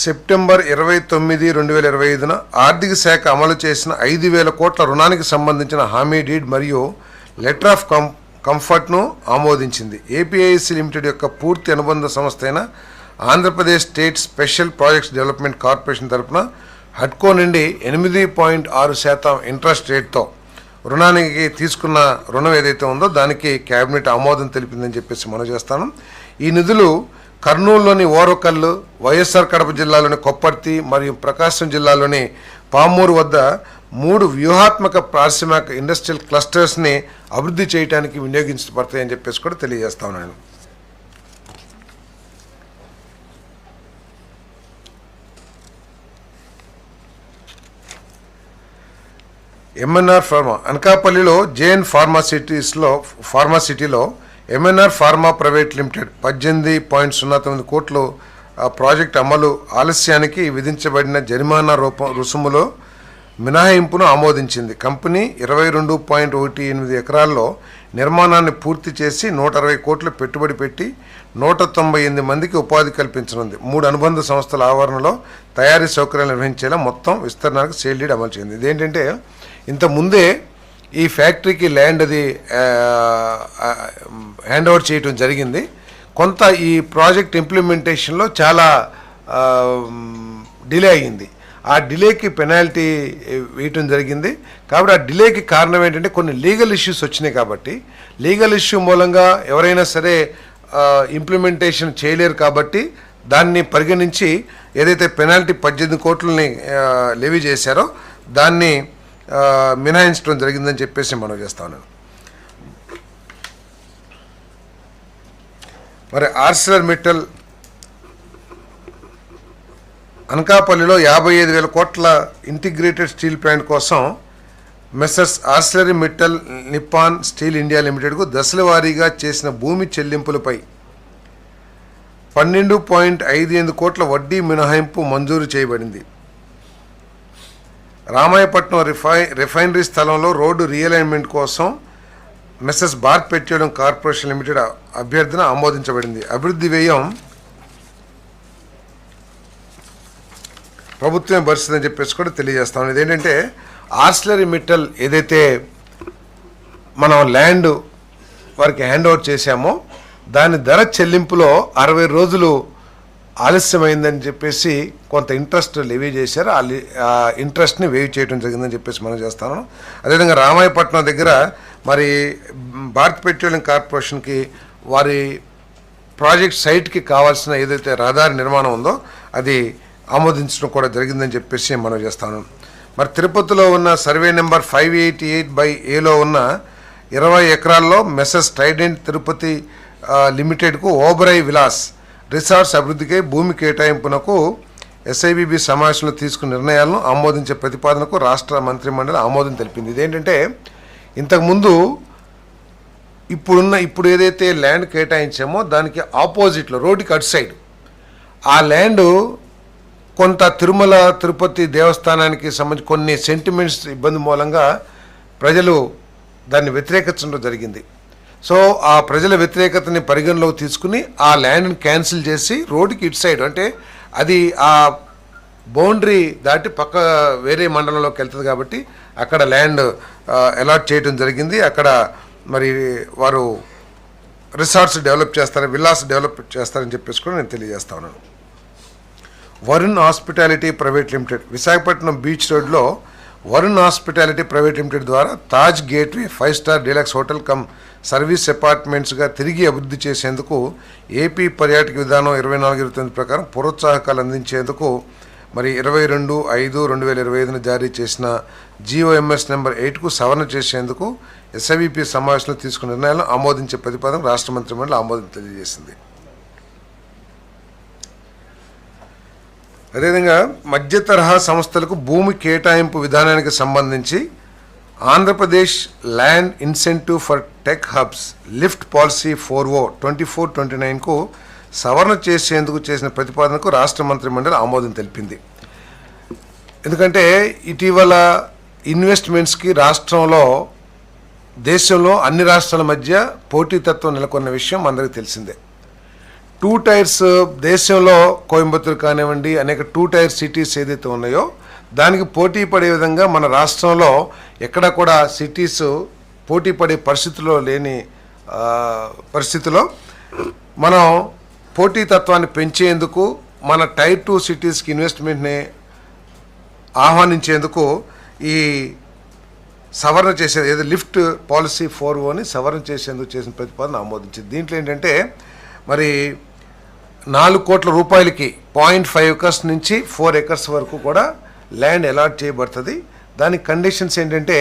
సెప్టెంబర్ 29, 2025 ఆర్థిక శాఖ అమలు చేసిన 5,000 కోట్ల రుణానికి సంబంధించిన హామీ డీడ్ మరియు లెటర్ ఆఫ్ కంఫర్ట్ను ఆమోదించింది. APIC లిమిటెడ్ యొక్క పూర్తి అనుబంధ సంస్థ అయిన Andhra Pradesh state special projects development corporation తరఫున హడ్కో నుండి 8.6% ఇంట్రెస్ట్ రేట్తో రుణానికి తీసుకున్న రుణం ఏదైతే ఉందో దానికి కేబినెట్ ఆమోదం తెలిపిందని చెప్పేసి మనం చేస్తాను. ఈ నిధులు కర్నూలులోని ఓరకల్లు, వైఎస్ఆర్ కడప జిల్లాలోని కొప్పర్తి మరియు ప్రకాశం జిల్లాలోని పామూరు వద్ద 3 వ్యూహాత్మక పారిశ్రామిక ఇండస్ట్రియల్ క్లస్టర్స్ని అభివృద్ధి చేయడానికి వినియోగించబడతాయని చెప్పేసి కూడా తెలియజేస్తా ఉన్నాను. ఎంఎన్ఆర్ ఫార్మా అనకాపల్లిలో జేఎన్ ఫార్మాసిటీలో ఎంఎన్ఆర్ ఫార్మా ప్రైవేట్ లిమిటెడ్ 18.09 కోట్లు ప్రాజెక్ట్ అమలు ఆలస్యానికి విధించబడిన జరిమానా రుసుములో మినహాయింపును ఆమోదించింది. కంపెనీ 22.18 ఎకరాల్లో నిర్మాణాన్ని పూర్తి చేసి 160 కోట్లు పెట్టుబడి పెట్టి 198 మందికి ఉపాధి కల్పించనుంది. 3 అనుబంధ సంస్థల ఆవరణలో తయారీ సౌకర్యాలు నిర్వహించేలా మొత్తం విస్తరణకు సేల్ డీడ్ అమలు చేయింది. ఇదేంటంటే ఇంత ముందే ఈ ఫ్యాక్టరీకి ల్యాండ్ అది హ్యాండ్ ఓవర్ చేయడం జరిగింది. కొంత ఈ ప్రాజెక్ట్ ఇంప్లిమెంటేషన్లో చాలా డిలే అయ్యింది. ఆ డిలేకి పెనాల్టీ వేయటం జరిగింది. కాబట్టి ఆ డిలేకి కారణం ఏంటంటే కొన్ని లీగల్ ఇష్యూస్ వచ్చినాయి. కాబట్టి లీగల్ ఇష్యూ మూలంగా ఎవరైనా సరే ఇంప్లిమెంటేషన్ చేయలేరు. కాబట్టి దాన్ని పరిగణించి ఏదైతే పెనాల్టీ 18 కోట్లని లెవీ చేశారో దాన్ని మినహాయించడం జరిగిందని చెప్పేసి మనం చేస్తాను. మరి ఆర్సిలర్ మిట్టల్ అనకాపల్లిలో 55,000 కోట్ల ఇంటిగ్రేటెడ్ స్టీల్ ప్లాంట్ కోసం messrs Arcelor Mittal Nippon steel India లిమిటెడ్కు దశల వారీగా చేసిన భూమి చెల్లింపులపై 12.58 కోట్ల వడ్డీ మినహాయింపు మంజూరు చేయబడింది. రామాయపట్నం రిఫైనరీ స్థలంలో రోడ్డు రీఅలైన్మెంట్ కోసం Messrs Bharat petroleum corporation limited అభ్యర్థన ఆమోదించబడింది. అభివృద్ధి వ్యయం ప్రభుత్వమే భరిస్తుందని చెప్పేసి కూడా తెలియజేస్తాం. ఇదేంటంటే ఆర్సిలరీ మిట్టల్ ఏదైతే మనం ల్యాండ్ వారికి హ్యాండ్ ఓవర్ చేశామో దాని ధర చెల్లింపులో 60 రోజులు ఆలస్యమైందని చెప్పేసి కొంత ఇంట్రెస్ట్ లెవీ చేశారు. ఆ ఇంట్రెస్ట్ని వేవ్ చేయడం జరిగిందని చెప్పేసి మనం చేస్తాను. అదేవిధంగా రామాయపట్నం దగ్గర మరి భారత్ పెట్రోలియం కార్పొరేషన్కి వారి ప్రాజెక్ట్ సైట్కి కావాల్సిన ఏదైతే రహదారి నిర్మాణం ఉందో అది ఆమోదించడం కూడా జరిగిందని చెప్పేసి మనం చేస్తాను. మరి తిరుపతిలో ఉన్న సర్వే నెంబర్ 588/Aలో ఉన్న 20 ఎకరాల్లో మెస్సర్స్ ట్రైడెంట్ తిరుపతి లిమిటెడ్కు ఓబరాయ్ విలాస్ రిసార్ట్స్ అభివృద్ధికై భూమి కేటాయింపునకు ఎస్ఐబిబి సమావేశంలో తీసుకున్న నిర్ణయాలను ఆమోదించే ప్రతిపాదనకు రాష్ట్ర మంత్రిమండలి ఆమోదం తెలిపింది. ఇదేంటంటే ఇంతకుముందు ఇప్పుడు ఏదైతే ల్యాండ్ కేటాయించామో దానికి ఆపోజిట్లో రోడ్డుకి అటు సైడ్ ఆ ల్యాండ్ కొంత తిరుమల తిరుపతి దేవస్థానానికి సంబంధించి కొన్ని సెంటిమెంట్స్ ఇబ్బంది మూలంగా ప్రజలు దాన్ని వ్యతిరేకించడం జరిగింది. సో ఆ ప్రజల వ్యతిరేకతని పరిగణలోకి తీసుకుని ఆ ల్యాండ్ని క్యాన్సిల్ చేసి రోడ్డుకి ఇటు సైడ్ అంటే అది ఆ బౌండరీ దాటి పక్క వేరే మండలంలోకి వెళ్తుంది కాబట్టి అక్కడ ల్యాండ్ అలాట్ చేయడం జరిగింది. అక్కడ మరి వారు రిసార్ట్స్ డెవలప్ చేస్తారు, విల్లాస్ డెవలప్ చేస్తారని చెప్పేసి కూడా నేను తెలియజేస్తా ఉన్నాను. Varun hospitality private limited Visakhapatnam beach రోడ్లో వరుణ్ హాస్పిటాలిటీ ప్రైవేట్ లిమిటెడ్ ద్వారా Taj gateway 5 star deluxe hotel cum service అపార్ట్మెంట్స్గా తిరిగి అభివృద్ధి చేసేందుకు ఏపీ పర్యాటక విధానం 24-29 ప్రకారం ప్రోత్సాహకాలు అందించేందుకు మరి 22/5/2025 జారీ చేసిన GOMS నెంబర్ 8కు సవరణ చేసేందుకు ఎస్ఐబిపి సమావేశంలో తీసుకున్న నిర్ణయాలను ఆమోదించే ప్రతిపాదన రాష్ట్ర మంత్రిమండలి ఆమోదం తెలియజేసింది. అదేవిధంగా మధ్య తరహా సంస్థలకు భూమి కేటాయింపు విధానానికి సంబంధించి Andhra Pradesh land incentive for tech hubs lift policy 4O 2429కు సవరణ చేసేందుకు చేసిన ప్రతిపాదనకు రాష్ట్ర మంత్రిమండలి ఆమోదం తెలిపింది. ఎందుకంటే ఇటీవల ఇన్వెస్ట్మెంట్స్కి దేశంలో అన్ని రాష్ట్రాల మధ్య పోటీతత్వం నెలకొన్న విషయం అందరికీ తెలిసిందే. 2 టైర్స్ దేశంలో కోయంబత్తూరు కానివ్వండి అనేక 2 టైర్ సిటీస్ ఏదైతే ఉన్నాయో దానికి పోటీ పడే విధంగా మన రాష్ట్రంలో ఎక్కడ కూడా సిటీస్ పోటీ పడే పరిస్థితిలో లేని పరిస్థితిలో మనం పోటీతత్వాన్ని పెంచేందుకు మన టైర్ 2 సిటీస్కి ఇన్వెస్ట్మెంట్ని ఆహ్వానించేందుకు ఈ సవరణ చేసేది ఏదో లిఫ్ట్ పాలసీ 4.0ని సవరణ చేసేందుకు చేసిన ప్రతిపాదన ఆమోదించింది. దీంట్లో ఏంటంటే మరి 4 కోట్ల రూపాయలకి 0.5 ఎకర్స్ నుంచి 4 ఎకర్స్ వరకు కూడా ల్యాండ్ అలాట్ చేయబడుతుంది. దానికి కండిషన్స్ ఏంటంటే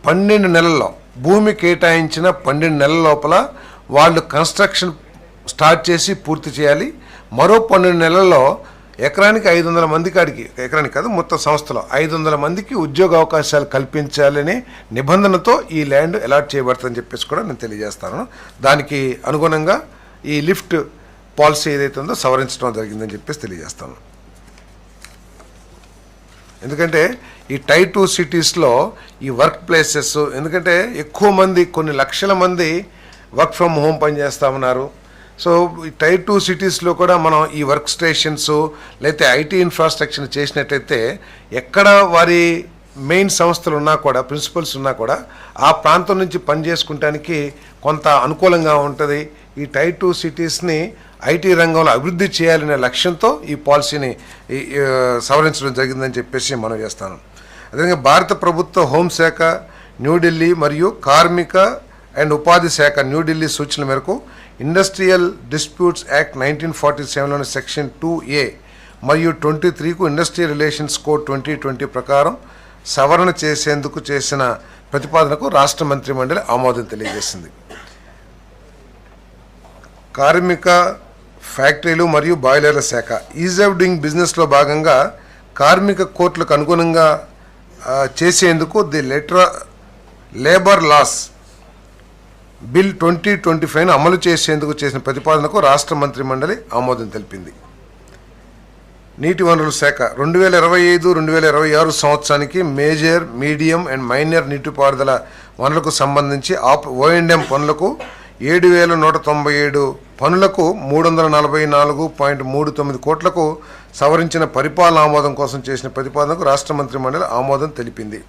12 నెలల్లో భూమి కేటాయించిన 12 నెలల లోపల వాళ్ళు కన్స్ట్రక్షన్ స్టార్ట్ చేసి పూర్తి చేయాలి. మరో 12 నెలల్లో ఎకరానికి 500 మంది కాడికి, ఎకరానికి కాదు మొత్తం సంస్థలో 500 మందికి ఉద్యోగ అవకాశాలు కల్పించాలనే నిబంధనతో ఈ ల్యాండ్ అలాట్ చేయబడుతుందని చెప్పేసి కూడా నేను తెలియజేస్తాను. దానికి అనుగుణంగా ఈ లిఫ్ట్ పాలసీ ఏదైతే ఉందో సవరించడం జరిగిందని చెప్పేసి తెలియజేస్తాను. ఎందుకంటే ఈ టైర్ 2 సిటీస్లో ఈ వర్క్ ప్లేసెస్, ఎందుకంటే ఎక్కువ మంది కొన్ని లక్షల మంది వర్క్ ఫ్రమ్ హోమ్ పనిచేస్తూ ఉన్నారు. సో ఈ టైర్ 2 సిటీస్లో కూడా మనం ఈ వర్క్ స్టేషన్స్ లేకపోతే ఐటీ ఇన్ఫ్రాస్ట్రక్చర్ చేసినట్టయితే ఎక్కడ వారి మెయిన్ సంస్థలు ఉన్నా కూడా, ప్రిన్సిపల్స్ ఉన్నా కూడా ఆ ప్రాంతం నుంచి పనిచేసుకుంటానికి కొంత అనుకూలంగా ఉంటుంది. ఈ టైర్ 2 సిటీస్ని ఐటీ రంగంలో అభివృద్ధి చేయాలనే లక్ష్యంతో ఈ పాలసీని సవరించడం జరిగిందని చెప్పేసి మనం చేస్తాను. అదేవిధంగా భారత ప్రభుత్వ హోంశాఖ న్యూఢిల్లీ మరియు కార్మిక అండ్ ఉపాధి శాఖ న్యూఢిల్లీ సూచనల మేరకు industrial disputes act 1947లోని section 2A మరియు 23కు ఇండస్ట్రియల్ రిలేషన్స్ కోడ్ 2020 ప్రకారం సవరణ చేసేందుకు చేసిన ప్రతిపాదనకు రాష్ట్ర మంత్రిమండలి ఆమోదం తెలియజేసింది. కార్మిక ఫ్యాక్టరీలు మరియు బాయిలర్ల శాఖ ఈజ్ ఆఫ్ డూయింగ్ బిజినెస్లో భాగంగా కార్మిక కోర్టులకు అనుగుణంగా చేసేందుకు ది లేబర్ లాస్ బిల్ 2025ను అమలు చేసేందుకు చేసిన ప్రతిపాదనకు రాష్ట్ర మంత్రిమండలి ఆమోదం తెలిపింది. నీటి వనరుల శాఖ 2025-2026 సంవత్సరానికి మేజర్, మీడియం అండ్ మైనర్ నీటిపారుదల వనరులకు సంబంధించి O&M పనులకు 7,197 పనులకు 344.39 కోట్లకు సవరించిన పరిపాలన ఆమోదం కోసం చేసిన ప్రతిపాదనకు రాష్ట్ర మంత్రిమండలి ఆమోదం తెలిపింది.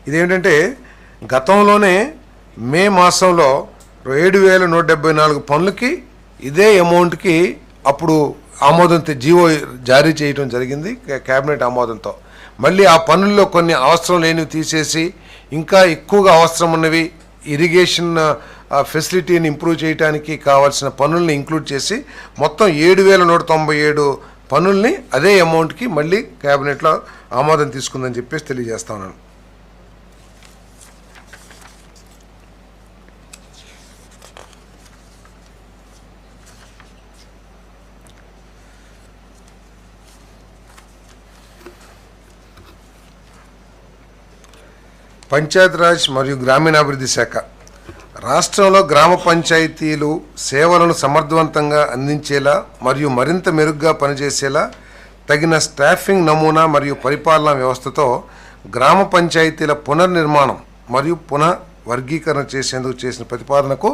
ఇదేంటంటే గతంలోనే మే మాసంలో 7,174 పనులకి ఇదే అమౌంట్కి అప్పుడు ఆమోదం జీవో జారీ చేయడం జరిగింది కేబినెట్ ఆమోదంతో. మళ్ళీ ఆ పనుల్లో కొన్ని అవసరం లేనివి తీసేసి ఇంకా ఎక్కువగా అవసరం ఉన్నవి ఇరిగేషన్ ఫెసిలిటీని ఇంప్రూవ్ చేయడానికి కావాల్సిన పనుల్ని ఇంక్లూడ్ చేసి మొత్తం 7,197 పనుల్ని అదే అమౌంట్కి మళ్ళీ కేబినెట్లో ఆమోదం తీసుకుందని చెప్పేసి తెలియజేస్తా ఉన్నాను. పంచాయతీరాజ్ మరియు గ్రామీణాభివృద్ధి శాఖ రాష్ట్రంలో గ్రామ పంచాయతీలు సేవలను సమర్థవంతంగా అందించేలా మరియు మరింత మెరుగ్గా పనిచేసేలా తగిన స్టాఫింగ్ నమూనా మరియు పరిపాలనా వ్యవస్థతో గ్రామ పంచాయతీల పునర్నిర్మాణం మరియు పునః వర్గీకరణ చేసేందుకు చేసిన ప్రతిపాదనకు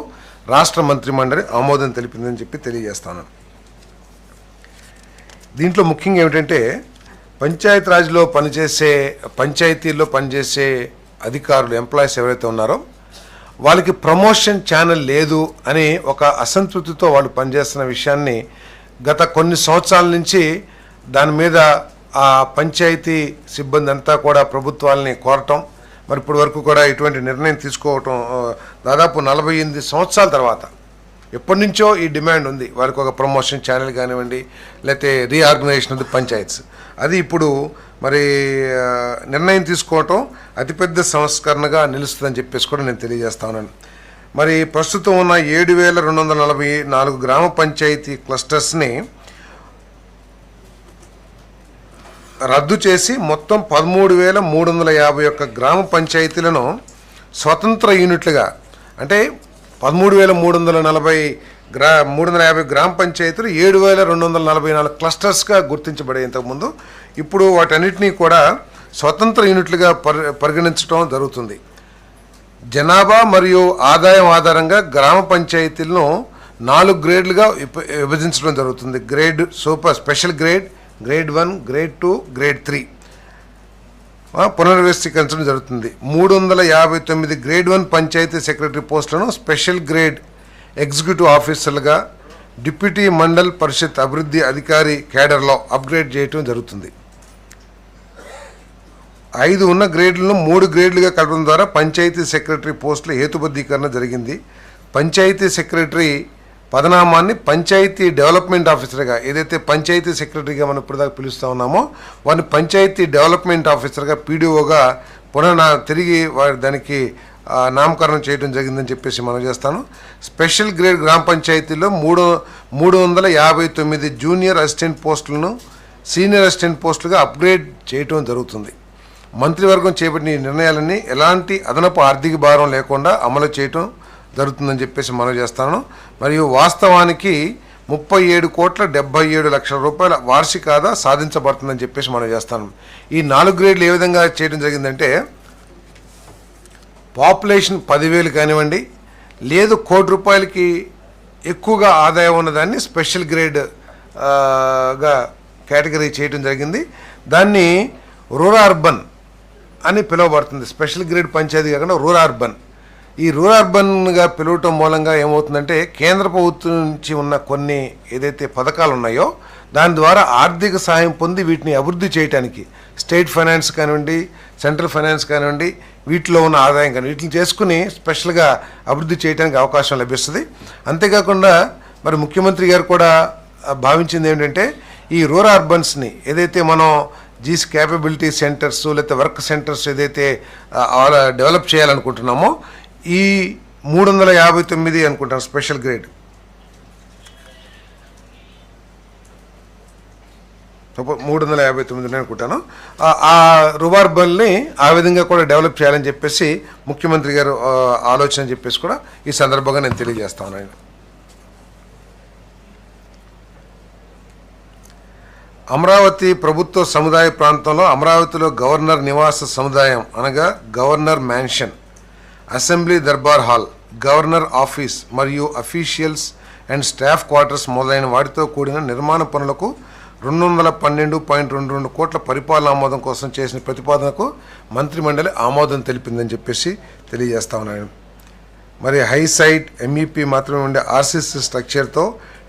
రాష్ట్ర మంత్రిమండలి ఆమోదం తెలిపిందని చెప్పి తెలియజేస్తాను. దీంట్లో ముఖ్యంగా ఏమిటంటే పంచాయతీరాజ్లో పంచాయతీల్లో పనిచేసే అధికారులు, ఎంప్లాయీస్ ఎవరైతే ఉన్నారో వాళ్ళకి ప్రమోషన్ ఛానల్ లేదు అని ఒక అసంతృప్తితో వాళ్ళు పనిచేస్తున్న విషయాన్ని గత కొన్ని సంవత్సరాల నుంచి దాని మీద ఆ పంచాయతీ సిబ్బంది అంతా కూడా ప్రభుత్వాలని కోరటం, మరి ఇప్పటి వరకు కూడా ఇటువంటి నిర్ణయం తీసుకోవటం దాదాపు 48 సంవత్సరాల తర్వాత ఎప్పటి నుంచో ఈ డిమాండ్ ఉంది. వారికి ఒక ప్రమోషన్ ఛానల్ కానివ్వండి, లేకపోతే రీఆర్గనైజేషన్ ఆఫ్ ది పంచాయత్స్, అది ఇప్పుడు మరి నిర్ణయం తీసుకోవటం అతిపెద్ద సంస్కరణగా నిలుస్తుందని చెప్పేసి కూడా నేను తెలియజేస్తా ఉన్నాను. మరి ప్రస్తుతం ఉన్న 7,244 గ్రామ పంచాయతీ క్లస్టర్స్ని రద్దు చేసి మొత్తం 13,351 గ్రామ పంచాయతీలను స్వతంత్ర యూనిట్లుగా, అంటే 13,350 గ్రామ పంచాయతీలు 7,244 క్లస్టర్స్గా గుర్తించబడే ఇంతకుముందు. ఇప్పుడు వాటన్నిటినీ కూడా స్వతంత్ర యూనిట్లుగా పరిగణించడం జరుగుతుంది. జనాభా మరియు ఆదాయం ఆధారంగా గ్రామ పంచాయతీలను 4 గ్రేడ్లుగా విభజించడం జరుగుతుంది. Grade super special grade, grade 1, grade 2, grade 3 పునర్వ్యవస్థీకరించడం జరుగుతుంది. 359 గ్రేడ్ 1 పంచాయతీ సెక్రటరీ పోస్టులను స్పెషల్ గ్రేడ్ ఎగ్జిక్యూటివ్ ఆఫీసర్లుగా డిప్యూటీ మండల్ పరిషత్ అభివృద్ధి అధికారి కేడర్లో అప్గ్రేడ్ చేయడం జరుగుతుంది. 5 ఉన్న గ్రేడ్లను 3 గ్రేడ్లుగా కలపడం ద్వారా పంచాయతీ సెక్రటరీ పోస్టుల హేతుబద్ధీకరణ జరిగింది. పంచాయతీ సెక్రటరీ పదనామాన్ని పంచాయతీ డెవలప్మెంట్ ఆఫీసర్గా, ఏదైతే పంచాయతీ సెక్రటరీగా మనం ఇప్పుడు దాకా పిలుస్తూ ఉన్నామో వారిని పంచాయతీ డెవలప్మెంట్ ఆఫీసర్గా పీడీఓగా తిరిగి దానికి నామకరణం చేయడం జరిగిందని చెప్పేసి మనం చేస్తాను. స్పెషల్ గ్రేడ్ గ్రామ పంచాయతీలో 359 జూనియర్ అసిస్టెంట్ పోస్టులను సీనియర్ అసిస్టెంట్ పోస్టులుగా అప్గ్రేడ్ చేయడం జరుగుతుంది. మంత్రివర్గం చేపట్టిన ఈ నిర్ణయాలన్నీ ఎలాంటి అదనపు ఆర్థిక భారం లేకుండా అమలు చేయటం జరుగుతుందని చెప్పేసి మనం చేస్తాను. మరియు వాస్తవానికి 37,77,00,000 రూపాయల వార్షిక ఆదా సాధించబడుతుందని చెప్పేసి మనం చేస్తాను. ఈ 4 గ్రేడ్లు ఏ విధంగా చేయడం జరిగిందంటే, పాపులేషన్ 10,000 కానివ్వండి, లేదు ₹1,00,00,000 ఎక్కువగా ఆదాయం ఉన్నదాన్ని స్పెషల్ గ్రేడ్ గా కేటగిరీ చేయడం జరిగింది. దాన్ని రూరల్ అర్బన్ అని పిలువబడుతుంది. స్పెషల్ గ్రేడ్ పంచాయతీ కాకుండా రూరల్ అర్బన్. ఈ రూరల్ అర్బన్గా పిలవటం మూలంగా ఏమవుతుందంటే, కేంద్ర ప్రభుత్వం నుంచి ఉన్న కొన్ని ఏదైతే పథకాలు ఉన్నాయో దాని ద్వారా ఆర్థిక సహాయం పొంది వీటిని అభివృద్ధి చేయడానికి స్టేట్ ఫైనాన్స్ కానివ్వండి, సెంట్రల్ ఫైనాన్స్ కానివ్వండి, వీటిలో ఉన్న ఆదాయం కానీ వీటిని చేసుకుని స్పెషల్గా అభివృద్ధి చేయడానికి అవకాశం లభిస్తుంది. అంతేకాకుండా మరి ముఖ్యమంత్రి గారు కూడా భావించింది ఏంటంటే, ఈ రూరల్ అర్బన్స్ని ఏదైతే మనం జీస్ క్యాపబిలిటీ సెంటర్స్ లేకపోతే వర్క్ సెంటర్స్ ఏదైతే డెవలప్ చేయాలనుకుంటున్నామో, ఈ 359 అనుకుంటాను స్పెషల్ గ్రేడ్ 359 అనుకుంటాను. ఆ రువార్బల్ని ఆ విధంగా కూడా డెవలప్ చేయాలని చెప్పేసి ముఖ్యమంత్రి గారు ఆలోచన చెప్పేసి కూడా ఈ సందర్భంగా నేను తెలియజేస్తాను. అమరావతి ప్రభుత్వ సముదాయ ప్రాంతంలో అమరావతిలో గవర్నర్ నివాస సముదాయం అనగా governor mansion, assembly Darbar hall, governor office మరియు అఫీషియల్స్ అండ్ స్టాఫ్ క్వార్టర్స్ మొదలైన వాటితో కూడిన నిర్మాణ పనులకు 212.22 కోట్ల పరిపాలన ఆమోదం కోసం చేసిన ప్రతిపాదనకు మంత్రిమండలి ఆమోదం తెలిపిందని చెప్పేసి తెలియజేస్తా ఉన్నాను. మరి హై సైట్ ఎంఈపీ మాత్రమే ఉండే ఆర్సీసీ స్ట్రక్చర్తో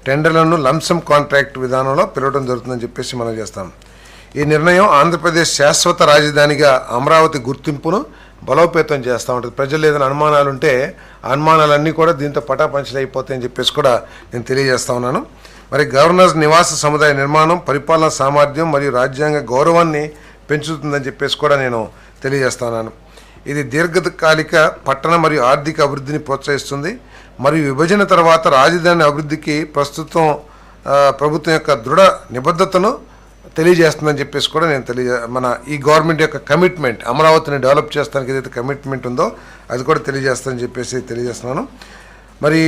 టెండర్లను లంసమ్ కాంట్రాక్ట్ విధానంలో పిలవడం జరుగుతుందని చెప్పేసి మనం చేస్తాం. ఈ నిర్ణయం ఆంధ్రప్రదేశ్ శాశ్వత రాజధానిగా అమరావతి గుర్తింపును బలోపేతం చేస్తూ ఉంటుంది. ప్రజలు ఏదైనా అనుమానాలు ఉంటే ఆ అనుమానాలన్నీ కూడా దీంతో పటాపంచలు అయిపోతాయని చెప్పేసి కూడా నేను తెలియజేస్తా ఉన్నాను. మరి గవర్నర్ నివాస సముదాయ నిర్మాణం పరిపాలనా సామర్థ్యం మరియు రాజ్యాంగ గౌరవాన్ని పెంచుతుందని చెప్పేసి కూడా నేను తెలియజేస్తున్నాను. ఇది దీర్ఘకాలిక పట్టణ మరియు ఆర్థిక అభివృద్ధిని ప్రోత్సహిస్తుంది మరియు విభజన తర్వాత రాజధాని అభివృద్ధికి ప్రస్తుతం ప్రభుత్వం యొక్క దృఢ నిబద్ధతను తెలియజేస్తుందని చెప్పేసి కూడా నేను మన ఈ గవర్నమెంట్ యొక్క కమిట్మెంట్ అమరావతిని డెవలప్ చేస్తానికి ఏదైతే కమిట్మెంట్ ఉందో అది కూడా తెలియజేస్తానని చెప్పేసి తెలియజేస్తున్నాను. మరి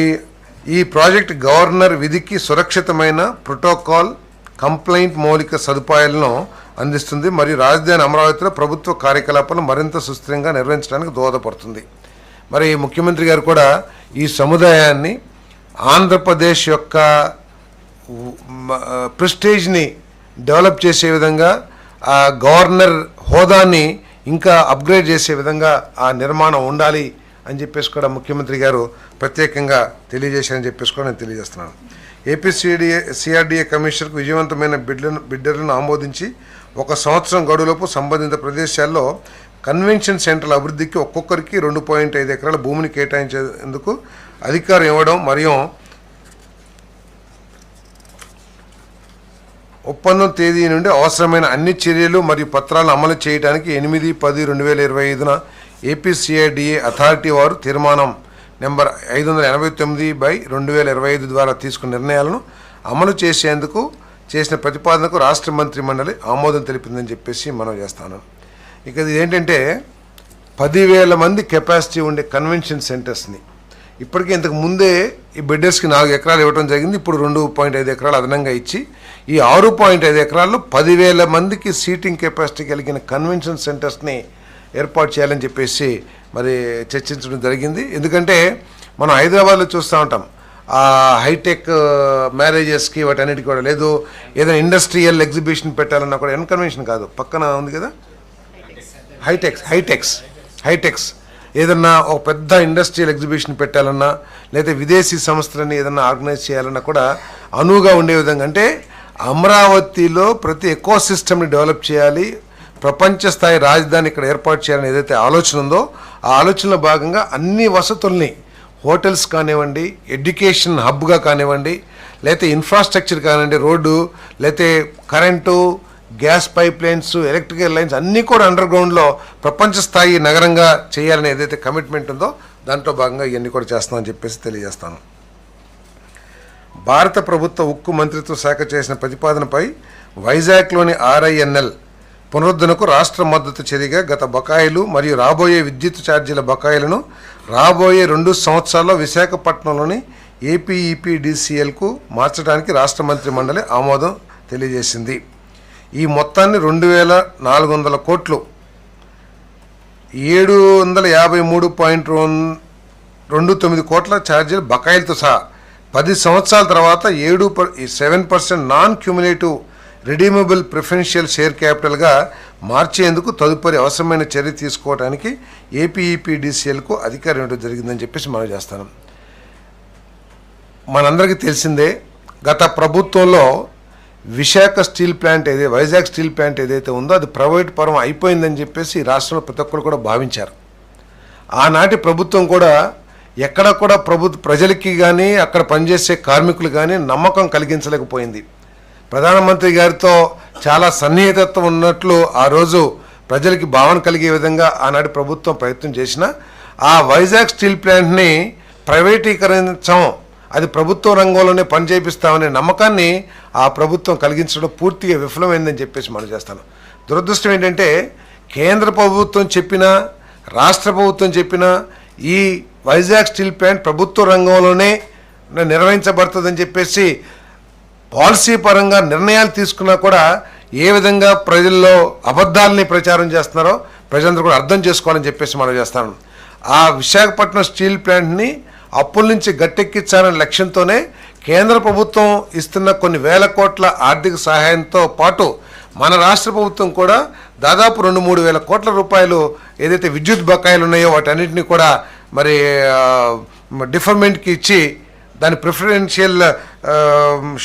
ఈ ప్రాజెక్ట్ గవర్నర్ విధికి సురక్షితమైన ప్రోటోకాల్ కంప్లైంట్ మౌలిక సదుపాయాలను అందిస్తుంది మరియు రాజధాని అమరావతిలో ప్రభుత్వ కార్యకలాపాలను మరింత సుస్థిరంగా నిర్వహించడానికి దోహదపడుతుంది. మరి ముఖ్యమంత్రి గారు కూడా ఈ సముదాయాన్ని ఆంధ్రప్రదేశ్ యొక్క ప్రెస్టేజ్ని డెవలప్ చేసే విధంగా ఆ గవర్నర్ హోదాని ఇంకా అప్గ్రేడ్ చేసే విధంగా ఆ నిర్మాణం ఉండాలి అని చెప్పేసి కూడా ముఖ్యమంత్రి గారు ప్రత్యేకంగా తెలియజేశారని చెప్పేసి కూడా నేను తెలియజేస్తున్నాను. ఏపీ సిఆర్డీఏ కమిషనర్కు విజయవంతమైన బిడ్డర్లను ఆమోదించి 1 సంవత్సరం గడువులోపు సంబంధిత ప్రదేశాల్లో కన్వెన్షన్ సెంటర్ల అభివృద్ధికి ఒక్కొక్కరికి 2.5 ఎకరాల భూమిని కేటాయించేందుకు అధికారం ఇవ్వడం మరియు ఒప్పందం తేదీ నుండి అవసరమైన అన్ని చర్యలు మరియు పత్రాలను అమలు చేయడానికి 8/10/2025 ఏపీ సిఐడిఏ అథారిటీ వారు తీర్మానం నెంబర్ 589/2025 ద్వారా తీసుకున్న నిర్ణయాలను అమలు చేసేందుకు చేసిన ప్రతిపాదనకు రాష్ట్ర మంత్రి మండలి ఆమోదం తెలిపిందని చెప్పేసి మనం చేస్తాను. ఇక ఇది ఏంటంటే 10,000 మంది కెపాసిటీ ఉండే కన్వెన్షన్ సెంటర్స్ని ఇప్పటికీ ఇంతకు ముందే ఈ బిడ్డర్స్కి 4 ఎకరాలు ఇవ్వడం జరిగింది. ఇప్పుడు 2.5 ఎకరాలు అదనంగా ఇచ్చి ఈ 6.5 ఎకరాల్లో 10,000 మందికి సీటింగ్ కెపాసిటీ కలిగిన కన్వెన్షన్ సెంటర్స్ని ఏర్పాటు చేయాలని చెప్పేసి మరి చర్చించడం జరిగింది. ఎందుకంటే మనం హైదరాబాద్లో చూస్తూ ఉంటాం హైటెక్ మ్యారేజెస్కి వాటన్నిటికీ కూడా, లేదు ఏదైనా ఇండస్ట్రియల్ ఎగ్జిబిషన్ పెట్టాలన్నా కూడా కన్వెన్షన్ కాదు పక్కన ఉంది కదా హైటెక్స్ ఏదన్నా ఒక పెద్ద ఇండస్ట్రియల్ ఎగ్జిబిషన్ పెట్టాలన్నా లేదా విదేశీ సంస్థలని ఏదన్నా ఆర్గనైజ్ చేయాలన్నా కూడా అనువుగా ఉండే విధంగా, అంటే అమరావతిలో ప్రతి ఎకో సిస్టమ్ని డెవలప్ చేయాలి, ప్రపంచ స్థాయి రాజధాని ఇక్కడ ఏర్పాటు చేయాలని ఏదైతే ఆలోచన ఉందో ఆ ఆలోచనలో భాగంగా అన్ని వసతుల్ని హోటల్స్ కానివ్వండి, ఎడ్యుకేషన్ హబ్గా కానివ్వండి, లేకపోతే ఇన్ఫ్రాస్ట్రక్చర్ కానివ్వండి, రోడ్డు, లేకపోతే current, gas pipe lines, electrical lines అన్నీ కూడా అండర్ గ్రౌండ్లో ప్రపంచ స్థాయి నగరంగా చేయాలని ఏదైతే కమిట్మెంట్ ఉందో దాంట్లో భాగంగా ఇవన్నీ కూడా చేస్తామని చెప్పేసి తెలియజేస్తాను. భారత ప్రభుత్వ ఉక్కు మంత్రిత్వ శాఖ చేసిన ప్రతిపాదనపై వైజాగ్లోని RINL పునరుద్ధరణకు రాష్ట్ర మద్దతు చర్యగా గత బకాయిలు మరియు రాబోయే విద్యుత్ ఛార్జీల బకాయిలను రాబోయే 2 సంవత్సరాల్లో విశాఖపట్నంలోని APEPDCLకు మార్చడానికి రాష్ట్ర మంత్రి మండలి ఆమోదం తెలియజేసింది. ఈ మొత్తాన్ని 2,400 కోట్లు 753.29 కోట్ల ఛార్జీలు బకాయిలతో సహా 10 సంవత్సరాల తర్వాత 7% non cumulative redeemable preferential share క్యాపిటల్గా మార్చేందుకు తదుపరి అవసరమైన చర్య తీసుకోవడానికి APEPDCLకు అధికారం ఇవ్వడం జరిగిందని చెప్పేసి మనం చేస్తాను. మనందరికీ తెలిసిందే, గత ప్రభుత్వంలో Visakha steel plant Vizag steel plant ఏదైతే ఉందో అది ప్రైవేట్ పరం అయిపోయిందని చెప్పేసి రాష్ట్రంలో ప్రతి ఒక్కరు కూడా భావించారు. ఆనాటి ప్రభుత్వం కూడా ఎక్కడ కూడా ప్రజలకి కానీ అక్కడ పనిచేసే కార్మికులు కానీ నమ్మకం కలిగించలేకపోయింది. ప్రధానమంత్రి గారితో చాలా సన్నిహితత్వం ఉన్నట్లు ఆ రోజు ప్రజలకి భావన కలిగే విధంగా ఆనాటి ప్రభుత్వం ప్రయత్నం చేసినా ఆ వైజాగ్ స్టీల్ ప్లాంట్ని ప్రైవేటీకరించాం, అది ప్రభుత్వ రంగంలోనే పనిచేపిస్తామనే నమ్మకాన్ని ఆ ప్రభుత్వం కలిగించడం పూర్తిగా విఫలమైందని చెప్పేసి మనం చేస్తాను. దురదృష్టం ఏంటంటే కేంద్ర ప్రభుత్వం చెప్పినా రాష్ట్ర ప్రభుత్వం చెప్పినా ఈ వైజాగ్ స్టీల్ ప్లాంట్ ప్రభుత్వ రంగంలోనే నిర్వహించబడుతుందని చెప్పేసి పాలసీ పరంగా నిర్ణయాలు తీసుకున్నా కూడా ఏ విధంగా ప్రజల్లో అబద్ధాలని ప్రచారం చేస్తున్నారో ప్రజలందరూ కూడా అర్థం చేసుకోవాలని చెప్పేసి మనం చేస్తాను. ఆ విశాఖపట్నం స్టీల్ ప్లాంట్ని అప్పుల నుంచి గట్టెక్కించాలనే లక్ష్యంతోనే కేంద్ర ప్రభుత్వం ఇస్తున్న కొన్ని వేల కోట్ల ఆర్థిక సహాయంతో పాటు మన రాష్ట్ర ప్రభుత్వం కూడా దాదాపు 2-3 వేల కోట్ల రూపాయలు ఏదైతే విద్యుత్ బకాయిలు ఉన్నాయో వాటన్నిటిని కూడా మరి డిఫర్మెంట్కి ఇచ్చి దాని ప్రిఫరెన్షియల్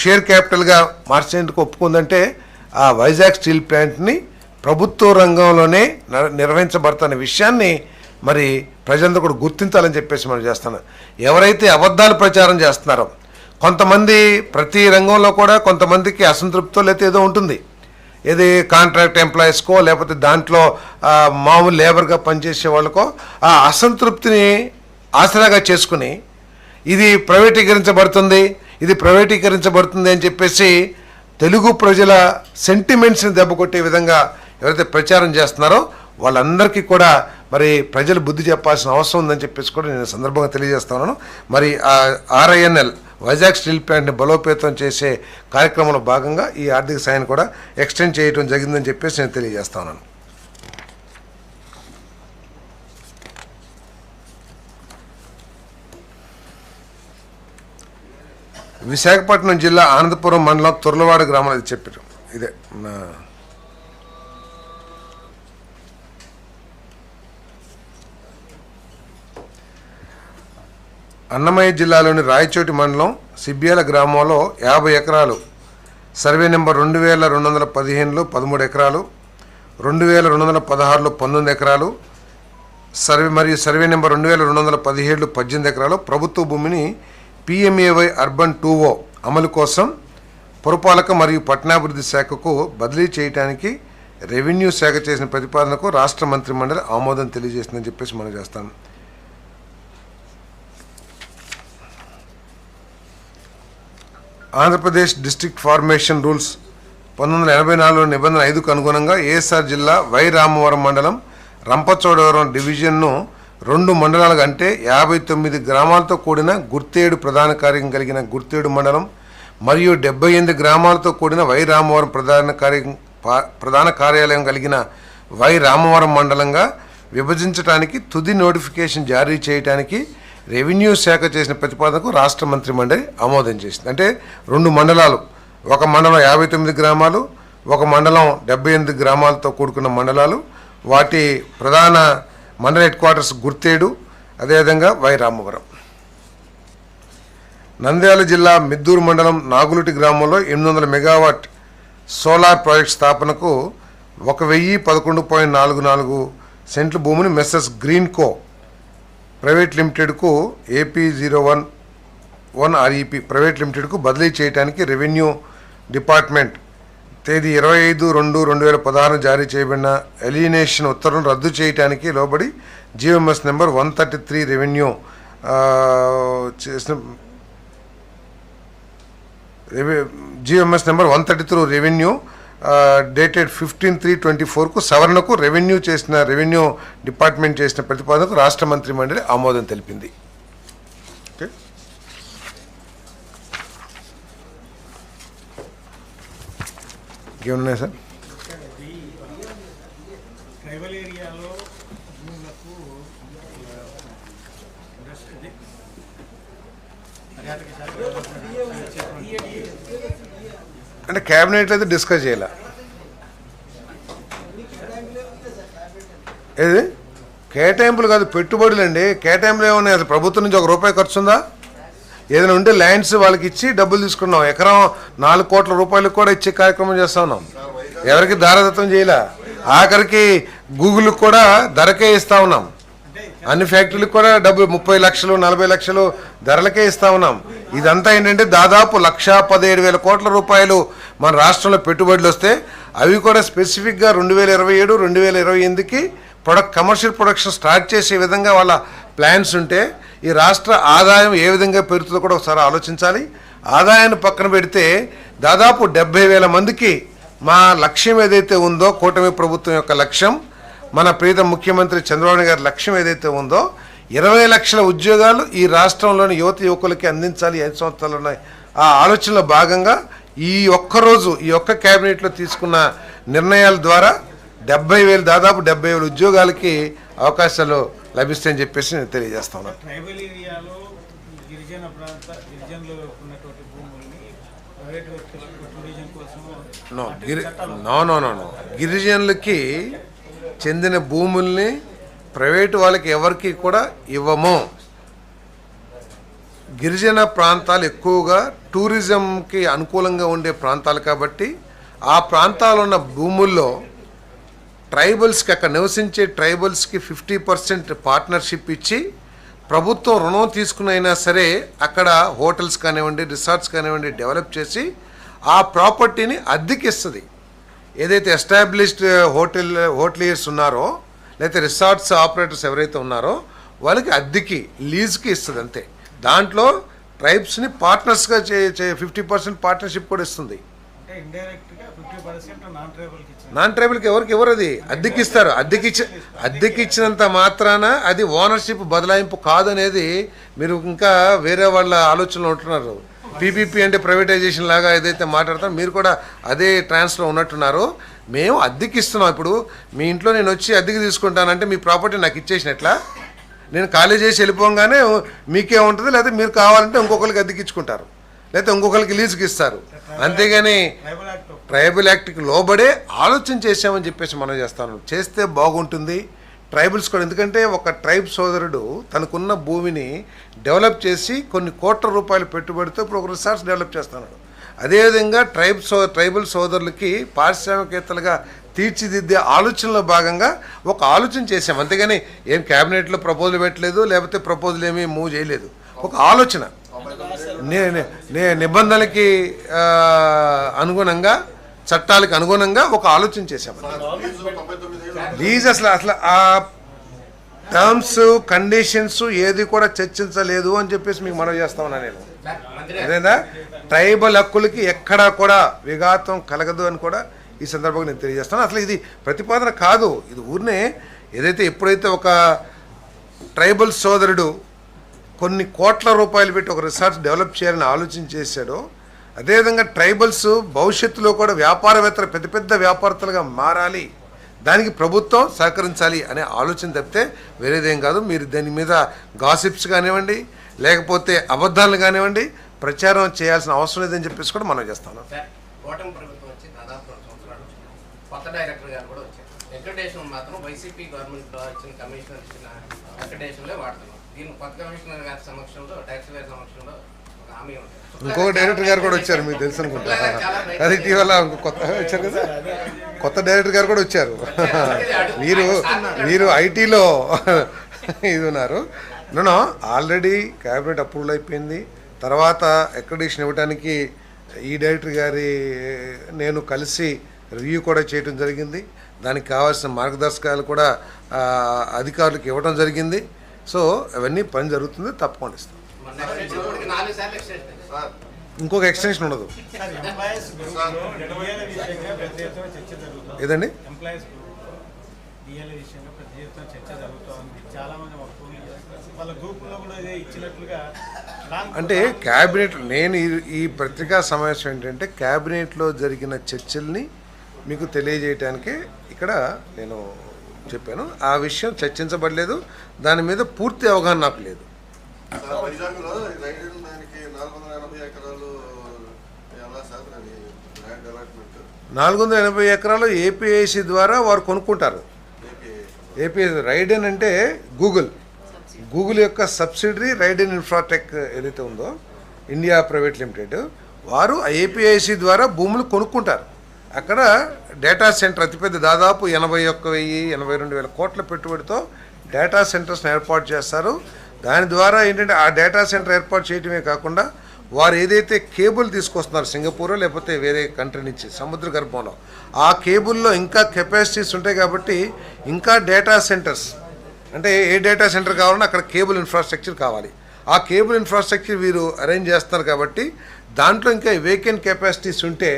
షేర్ క్యాపిటల్గా మార్చేందుకు ఒప్పుకుందంటే ఆ వైజాగ్ స్టీల్ ప్లాంట్ని ప్రభుత్వ రంగంలోనే నిర్వహించబడుతున్న విషయాన్ని మరి ప్రజలందరూ కూడా గుర్తించాలని చెప్పేసి మనం చేస్తున్నాం. ఎవరైతే అబద్ధాలు ప్రచారం చేస్తున్నారో కొంతమంది, ప్రతి రంగంలో కూడా కొంతమందికి అసంతృప్తితో లేకపోతే ఏదో ఉంటుంది, ఏది కాంట్రాక్ట్ ఎంప్లాయీస్కో లేకపోతే దాంట్లో మామూలు లేబర్గా పనిచేసే వాళ్ళకో ఆ అసంతృప్తిని ఆసరాగా చేసుకుని ఇది ప్రైవేటీకరించబడుతుంది అని చెప్పేసి తెలుగు ప్రజల సెంటిమెంట్స్ని దెబ్బకొట్టే విధంగా ఎవరైతే ప్రచారం చేస్తున్నారో వాళ్ళందరికీ కూడా మరి ప్రజలు బుద్ధి చెప్పాల్సిన అవసరం ఉందని చెప్పేసి కూడా నేను సందర్భంగా తెలియజేస్తున్నాను. మరి ఆ RINL వైజాగ్ స్టీల్ ప్లాంట్ని బలోపేతం చేసే కార్యక్రమంలో భాగంగా ఈ ఆర్థిక సాయాన్ని కూడా ఎక్స్టెండ్ చేయడం జరిగిందని చెప్పేసి నేను తెలియజేస్తున్నాను. విశాఖపట్నం జిల్లా ఆనందపురం మండలం తుర్లవాడ గ్రామంలో ఇది చెప్పారు. ఇదే అన్నమయ్య జిల్లాలోని రాయచోటి మండలం సిబ్బ్యాల గ్రామంలో 50 ఎకరాలు, సర్వే నెంబర్ 2215లో 13 ఎకరాలు, 2216లో 19 ఎకరాలు, సర్వే నెంబర్ 2217లో 18 ఎకరాలు ప్రభుత్వ భూమిని PMAY అర్బన్ 2O అమలు కోసం పురపాలక మరియు పట్టణాభివృద్ధి శాఖకు బదిలీ చేయడానికి రెవెన్యూ శాఖ చేసిన ప్రతిపాదనకు రాష్ట్ర మంత్రి మండలి ఆమోదం తెలియజేసిందని చెప్పేసి మనం చేస్తాం. ఆంధ్రప్రదేశ్ డిస్ట్రిక్ట్ ఫార్మేషన్ రూల్స్ 1984 నిబంధన 5కు అనుగుణంగా ASR జిల్లా వై రామవరం మండలం రంపచోడవరం డివిజన్ను 2 మండలాలుగా అంటే 59 గ్రామాలతో కూడిన గుర్తేడు ప్రధాన కార్యం కలిగిన గుర్తేడు మండలం మరియు 78 గ్రామాలతో కూడిన వై రామవరం ప్రధాన కార్యాలయం కలిగిన వై రామవరం మండలంగా విభజించడానికి తుది నోటిఫికేషన్ జారీ చేయడానికి రెవెన్యూ శాఖ చేసిన ప్రతిపాదనకు రాష్ట్ర మంత్రి మండలి ఆమోదం చేసింది. అంటే 2 మండలాలు, ఒక మండలం 59 గ్రామాలు, ఒక మండలం 78 గ్రామాలతో కూడుకున్న మండలాలు, వాటి ప్రధాన మండల హెడ్ క్వార్టర్స్ గుర్తేడు, అదేవిధంగా వై రామవరం. నంద్యాల జిల్లా మిద్దూరు మండలం నాగులుటి గ్రామంలో 800 మెగావాట్ సోలార్ ప్రాజెక్ట్ స్థాపనకు 1,011.44 సెంట్ల భూమిని మెస్సర్స్ గ్రీన్ కో ప్రైవేట్ లిమిటెడ్కు AP011 REP ప్రైవేట్ లిమిటెడ్కు బదిలీ చేయడానికి రెవెన్యూ డిపార్ట్మెంట్ తేదీ 25/2/2016 జారీ చేయబడిన ఎలినేషన్ ఉత్తర్వును రద్దు చేయడానికి లోబడి GMS నెంబర్ 133 రెవెన్యూ చేసిన GMS నెంబర్ 133 రెవెన్యూ డేటెడ్ 15/3/24కు సవరణకు రెవెన్యూ డిపార్ట్మెంట్ చేసిన ప్రతిపాదనకు రాష్ట్ర మంత్రి మండలి ఆమోదం తెలిపింది. ఓకే, ఇంకేమున్నాయి సార్? ట్రైబల్ ఏరియాలో భూములకు అంటే క్యాబినెట్లో అయితే డిస్కస్ చేయాల. ఏది కేటాయింపులు కాదు, పెట్టుబడులు అండి. కేటాయింపులు ఏమన్నాయి? అసలు ప్రభుత్వం నుంచి ₹1 ఖర్చు ఉందా? ఏదైనా ఉంటే ల్యాండ్స్ వాళ్ళకి ఇచ్చి డబ్బులు తీసుకున్నాం. ఎకరం 4 కోట్ల రూపాయలకు కూడా ఇచ్చే కార్యక్రమం చేస్తా ఉన్నాం. ఎవరికి దారదత్తం చేయలే. ఆఖరికి గూగుల్కి కూడా ధరకే ఇస్తా ఉన్నాం. అన్ని ఫ్యాక్టరీలకు కూడా డబ్బులు 30 లక్షలు 40 లక్షలు ధరలకే ఇస్తా ఉన్నాం. ఇదంతా ఏంటంటే దాదాపు 1,17,000 కోట్ల రూపాయలు మన రాష్ట్రంలో పెట్టుబడులు వస్తే అవి కూడా స్పెసిఫిక్గా 2027, 2028కి కమర్షియల్ ప్రొడక్షన్ స్టార్ట్ చేసే విధంగా వాళ్ళ ప్లాన్స్ ఉంటే ఈ రాష్ట్ర ఆదాయం ఏ విధంగా పెరుగుతుందో కూడా ఒకసారి ఆలోచించాలి. ఆదాయాన్ని పక్కన పెడితే దాదాపు 70,000 మందికి మా లక్ష్యం ఏదైతే ఉందో, కూటమి ప్రభుత్వం యొక్క లక్ష్యం, మన ప్రీతం ముఖ్యమంత్రి చంద్రబాబు గారి లక్ష్యం ఏదైతే ఉందో 20 లక్షల ఉద్యోగాలు ఈ రాష్ట్రంలోని యువకులకి అందించాలి 5 సంవత్సరాలు ఉన్నాయి. ఆ ఆలోచనలో భాగంగా ఈ ఒక్క క్యాబినెట్లో తీసుకున్న నిర్ణయాల ద్వారా దాదాపు 70,000 ఉద్యోగాలకి అవకాశాలు లభిస్తాయని చెప్పేసి నేను తెలియజేస్తా ఉన్నాను. ట్రైబల్ ఏరియాలో గిరిజనులు ఉన్నటువంటి భూముల్ని ప్రైవేట్ వ్యక్తులకు టూరిజం కోసం నో గిరిజనులకి చెందిన భూముల్ని ప్రైవేటు వాళ్ళకి ఎవరికి కూడా ఇవ్వము. గిరిజన ప్రాంతాలు ఎక్కువగా టూరిజంకి అనుకూలంగా ఉండే ప్రాంతాలు కాబట్టి ఆ ప్రాంతాల్లో ఉన్న భూముల్లో ట్రైబల్స్కి, అక్కడ నివసించే ట్రైబల్స్కి 50% పార్ట్నర్షిప్ ఇచ్చి ప్రభుత్వం రుణం తీసుకునైనా సరే అక్కడ హోటల్స్ కానివ్వండి, రిసార్ట్స్ కానివ్వండి డెవలప్ చేసి ఆ ప్రాపర్టీని అద్దెకిస్తుంది. ఏదైతే ఎస్టాబ్లిష్డ్ హోటలియర్స్ ఉన్నారో లేకపోతే రిసార్ట్స్ ఆపరేటర్స్ ఎవరైతే ఉన్నారో వాళ్ళకి అద్దెకి, లీజ్కి ఇస్తుంది అంతే. దాంట్లో ట్రైబ్స్ని పార్ట్నర్స్గా 50% పార్ట్నర్షిప్ కూడా ఇస్తుంది. నాన్ ట్రైబల్కి ఎవరికి ఎవరు అది అద్దెకిస్తారు. అద్దెకిచ్చినంత మాత్రాన అది ఓనర్షిప్ బదలాయింపు కాదనేది మీరు ఇంకా వేరే వాళ్ళ ఆలోచనలో ఉంటున్నారు. PPP అంటే ప్రైవేటైజేషన్ లాగా ఏదైతే మాట్లాడతారో మీరు కూడా అదే ట్రాన్స్లో ఉన్నట్టున్నారు. మేము అద్దెకిస్తున్నాం. ఇప్పుడు మీ ఇంట్లో నేను వచ్చి అద్దెకి తీసుకుంటానంటే మీ ప్రాపర్టీ నాకు ఇచ్చేసినట్లా. నేను ఖాళీ చేసి వెళ్ళిపోగానే మీకే ఉంటుంది, లేకపోతే మీరు కావాలంటే ఇంకొకరికి అద్దెకిచ్చుకుంటారు, లేకపోతే ఇంకొకరికి లీజుకి ఇస్తారు. అంతేగాని ట్రైబల్ యాక్ట్కి లోబడే ఆలోచన చేసామని చెప్పేసి మనం చేస్తాను. చేస్తే బాగుంటుంది ట్రైబల్స్ కూడా. ఎందుకంటే ఒక ట్రైబ్ సోదరుడు తనకున్న భూమిని డెవలప్ చేసి కొన్ని కోట్ల రూపాయలు పెట్టుబడితో ఇప్పుడు ఒక రిసార్ట్స్ డెవలప్ చేస్తున్నాడు. అదేవిధంగా ట్రైబల్ సోదరులకి పారిశ్రామికవేత్తలుగా తీర్చిదిద్దే ఆలోచనలో భాగంగా ఒక ఆలోచన చేసాం. అంతేగాని ఏం క్యాబినెట్లో ప్రపోజల్ పెట్టలేదు, లేకపోతే ప్రపోజల్ ఏమీ మూవ్ చేయలేదు. ఒక ఆలోచన నిబంధనలకి అనుగుణంగా, చట్టాలకు అనుగుణంగా ఒక ఆలోచన చేసాం. లీజ్ అసలు ఆ టర్మ్స్ కండిషన్స్ ఏది కూడా చర్చించలేదు అని చెప్పేసి మీకు మనవి చేస్తా ఉన్నా నేను. అదేనా ట్రైబల్ హక్కులకి ఎక్కడా కూడా విఘాతం కలగదు అని కూడా ఈ సందర్భంగా నేను తెలియజేస్తాను. అసలు ఇది ప్రతిపాదన కాదు, ఇది ఊరినే ఏదైతే ఎప్పుడైతే ఒక ట్రైబల్ సోదరుడు కొన్ని కోట్ల రూపాయలు పెట్టి ఒక రిసార్ట్స్ డెవలప్ చేయాలని ఆలోచన చేశాడో, అదేవిధంగా ట్రైబల్స్ భవిష్యత్తులో కూడా వ్యాపారవేత్తలు పెద్ద పెద్ద వ్యాపారస్తులుగా మారాలి, దానికి ప్రభుత్వం సహకరించాలి అనే ఆలోచన తప్పితే వేరేదేం కాదు. మీరు దాని మీద గాసిప్స్ కానివ్వండి, లేకపోతే అబద్ధాలు కానివ్వండి ప్రచారం చేయాల్సిన అవసరం లేదని చెప్పేసి కూడా మనం చేస్తాను. కొత్త డైరెక్టర్ గారు కూడా వచ్చారు. అక్రిడేషన్ మాత్రం వైసీపీ గవర్నమెంట్ ఇచ్చిన కమిషనర్ ఇచ్చిన అక్రిడేషన్లే వాడుతున్నాం. దీన్ని కొత్త కమిషనర్ గారి సమక్షంలో, ట్యాక్స్ గారి సమక్షంలో ఒక హామీ ఉంటుంది. ఇంకో డైరెక్టర్ గారు కూడా వచ్చారు, మీకు తెలుసు అనుకుంటా. అది ఇటీవల కొత్తగా వచ్చారు కదా, కొత్త డైరెక్టర్ గారు కూడా వచ్చారు. మీరు ఐటీలో ఇది ఉన్నారు. నేను ఆల్రెడీ క్యాబినెట్ అప్రూవల్ అయిపోయింది. తర్వాత అక్రిడిటేషన్ ఇవ్వడానికి ఈ డైరెక్టర్ గారి నేను కలిసి రివ్యూ కూడా చేయడం జరిగింది. దానికి కావాల్సిన మార్గదర్శకాలు కూడా అధికారులకు ఇవ్వడం జరిగింది. సో అవన్నీ పని జరుగుతుంది, తప్పకుండా ఇస్తాం. ఇంకొక ఎక్స్టెన్షన్ ఉండదు. ఏదండి? అంటే క్యాబినెట్ నేను ఈ పత్రికా సమావేశం ఏంటంటే క్యాబినెట్లో జరిగిన చర్చల్ని మీకు తెలియజేయటానికే ఇక్కడ నేను చెప్పాను. ఆ విషయం చర్చించబడలేదు, దాని మీద పూర్తి అవగాహన నాకు లేదు. 480 ఎకరాలు ఏపీఐసి ద్వారా వారు కొనుక్కుంటారు. ఏపీఐసి రైడెన్ అంటే గూగుల్ యొక్క సబ్సిడరీ రైడెన్ ఇన్ఫ్రాటెక్ ఏదైతే ఉందో ఇండియా ప్రైవేట్ లిమిటెడ్, వారు ఏపీఐసి ద్వారా భూములు కొనుక్కుంటారు. అక్కడ డేటా సెంటర్ అతిపెద్ద దాదాపు 81,000-82,000 కోట్ల పెట్టుబడితో డేటా సెంటర్స్ని ఏర్పాటు చేస్తారు. దాని ద్వారా ఏంటంటే ఆ డేటా సెంటర్ ఏర్పాటు చేయడమే కాకుండా వారు ఏదైతే కేబుల్ తీసుకొస్తున్నారు సింగపూర్ లేకపోతే వేరే కంట్రీ నుంచి సముద్ర గర్భంలో, ఆ కేబుల్లో ఇంకా కెపాసిటీస్ ఉంటాయి. కాబట్టి ఇంకా డేటా సెంటర్స్ అంటే ఏ డేటా సెంటర్ కావాలన్నా అక్కడ కేబుల్ ఇన్ఫ్రాస్ట్రక్చర్ కావాలి. ఆ కేబుల్ ఇన్ఫ్రాస్ట్రక్చర్ వీరు అరేంజ్ చేస్తున్నారు. కాబట్టి దాంట్లో ఇంకా వేకెంట్ కెపాసిటీస్ ఉంటే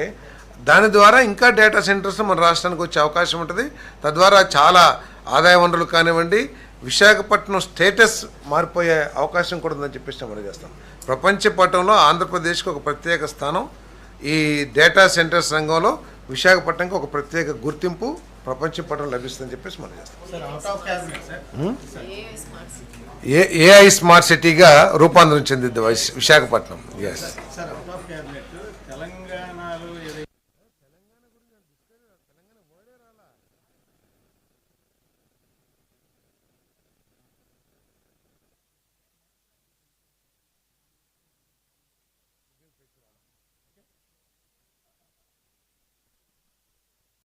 దాని ద్వారా ఇంకా డేటా సెంటర్స్ మన రాష్ట్రానికి వచ్చే అవకాశం ఉంటుంది. తద్వారా చాలా ఆదాయ వనరులు కానివ్వండి, విశాఖపట్నం స్టేటస్ మారిపోయే అవకాశం కూడా ఉందని చెప్పేసి మనం చేస్తాం. ప్రపంచ పటంలో ఆంధ్రప్రదేశ్కి ఒక ప్రత్యేక స్థానం, ఈ డేటా సెంటర్స్ రంగంలో విశాఖపట్నంకి ఒక ప్రత్యేక గుర్తింపు ప్రపంచ పటం లభిస్తుందని చెప్పేసి మనం చేస్తాం. ఏఐ స్మార్ట్ సిటీగా రూపాంతరం చెందింది విశాఖపట్నం. ఎస్.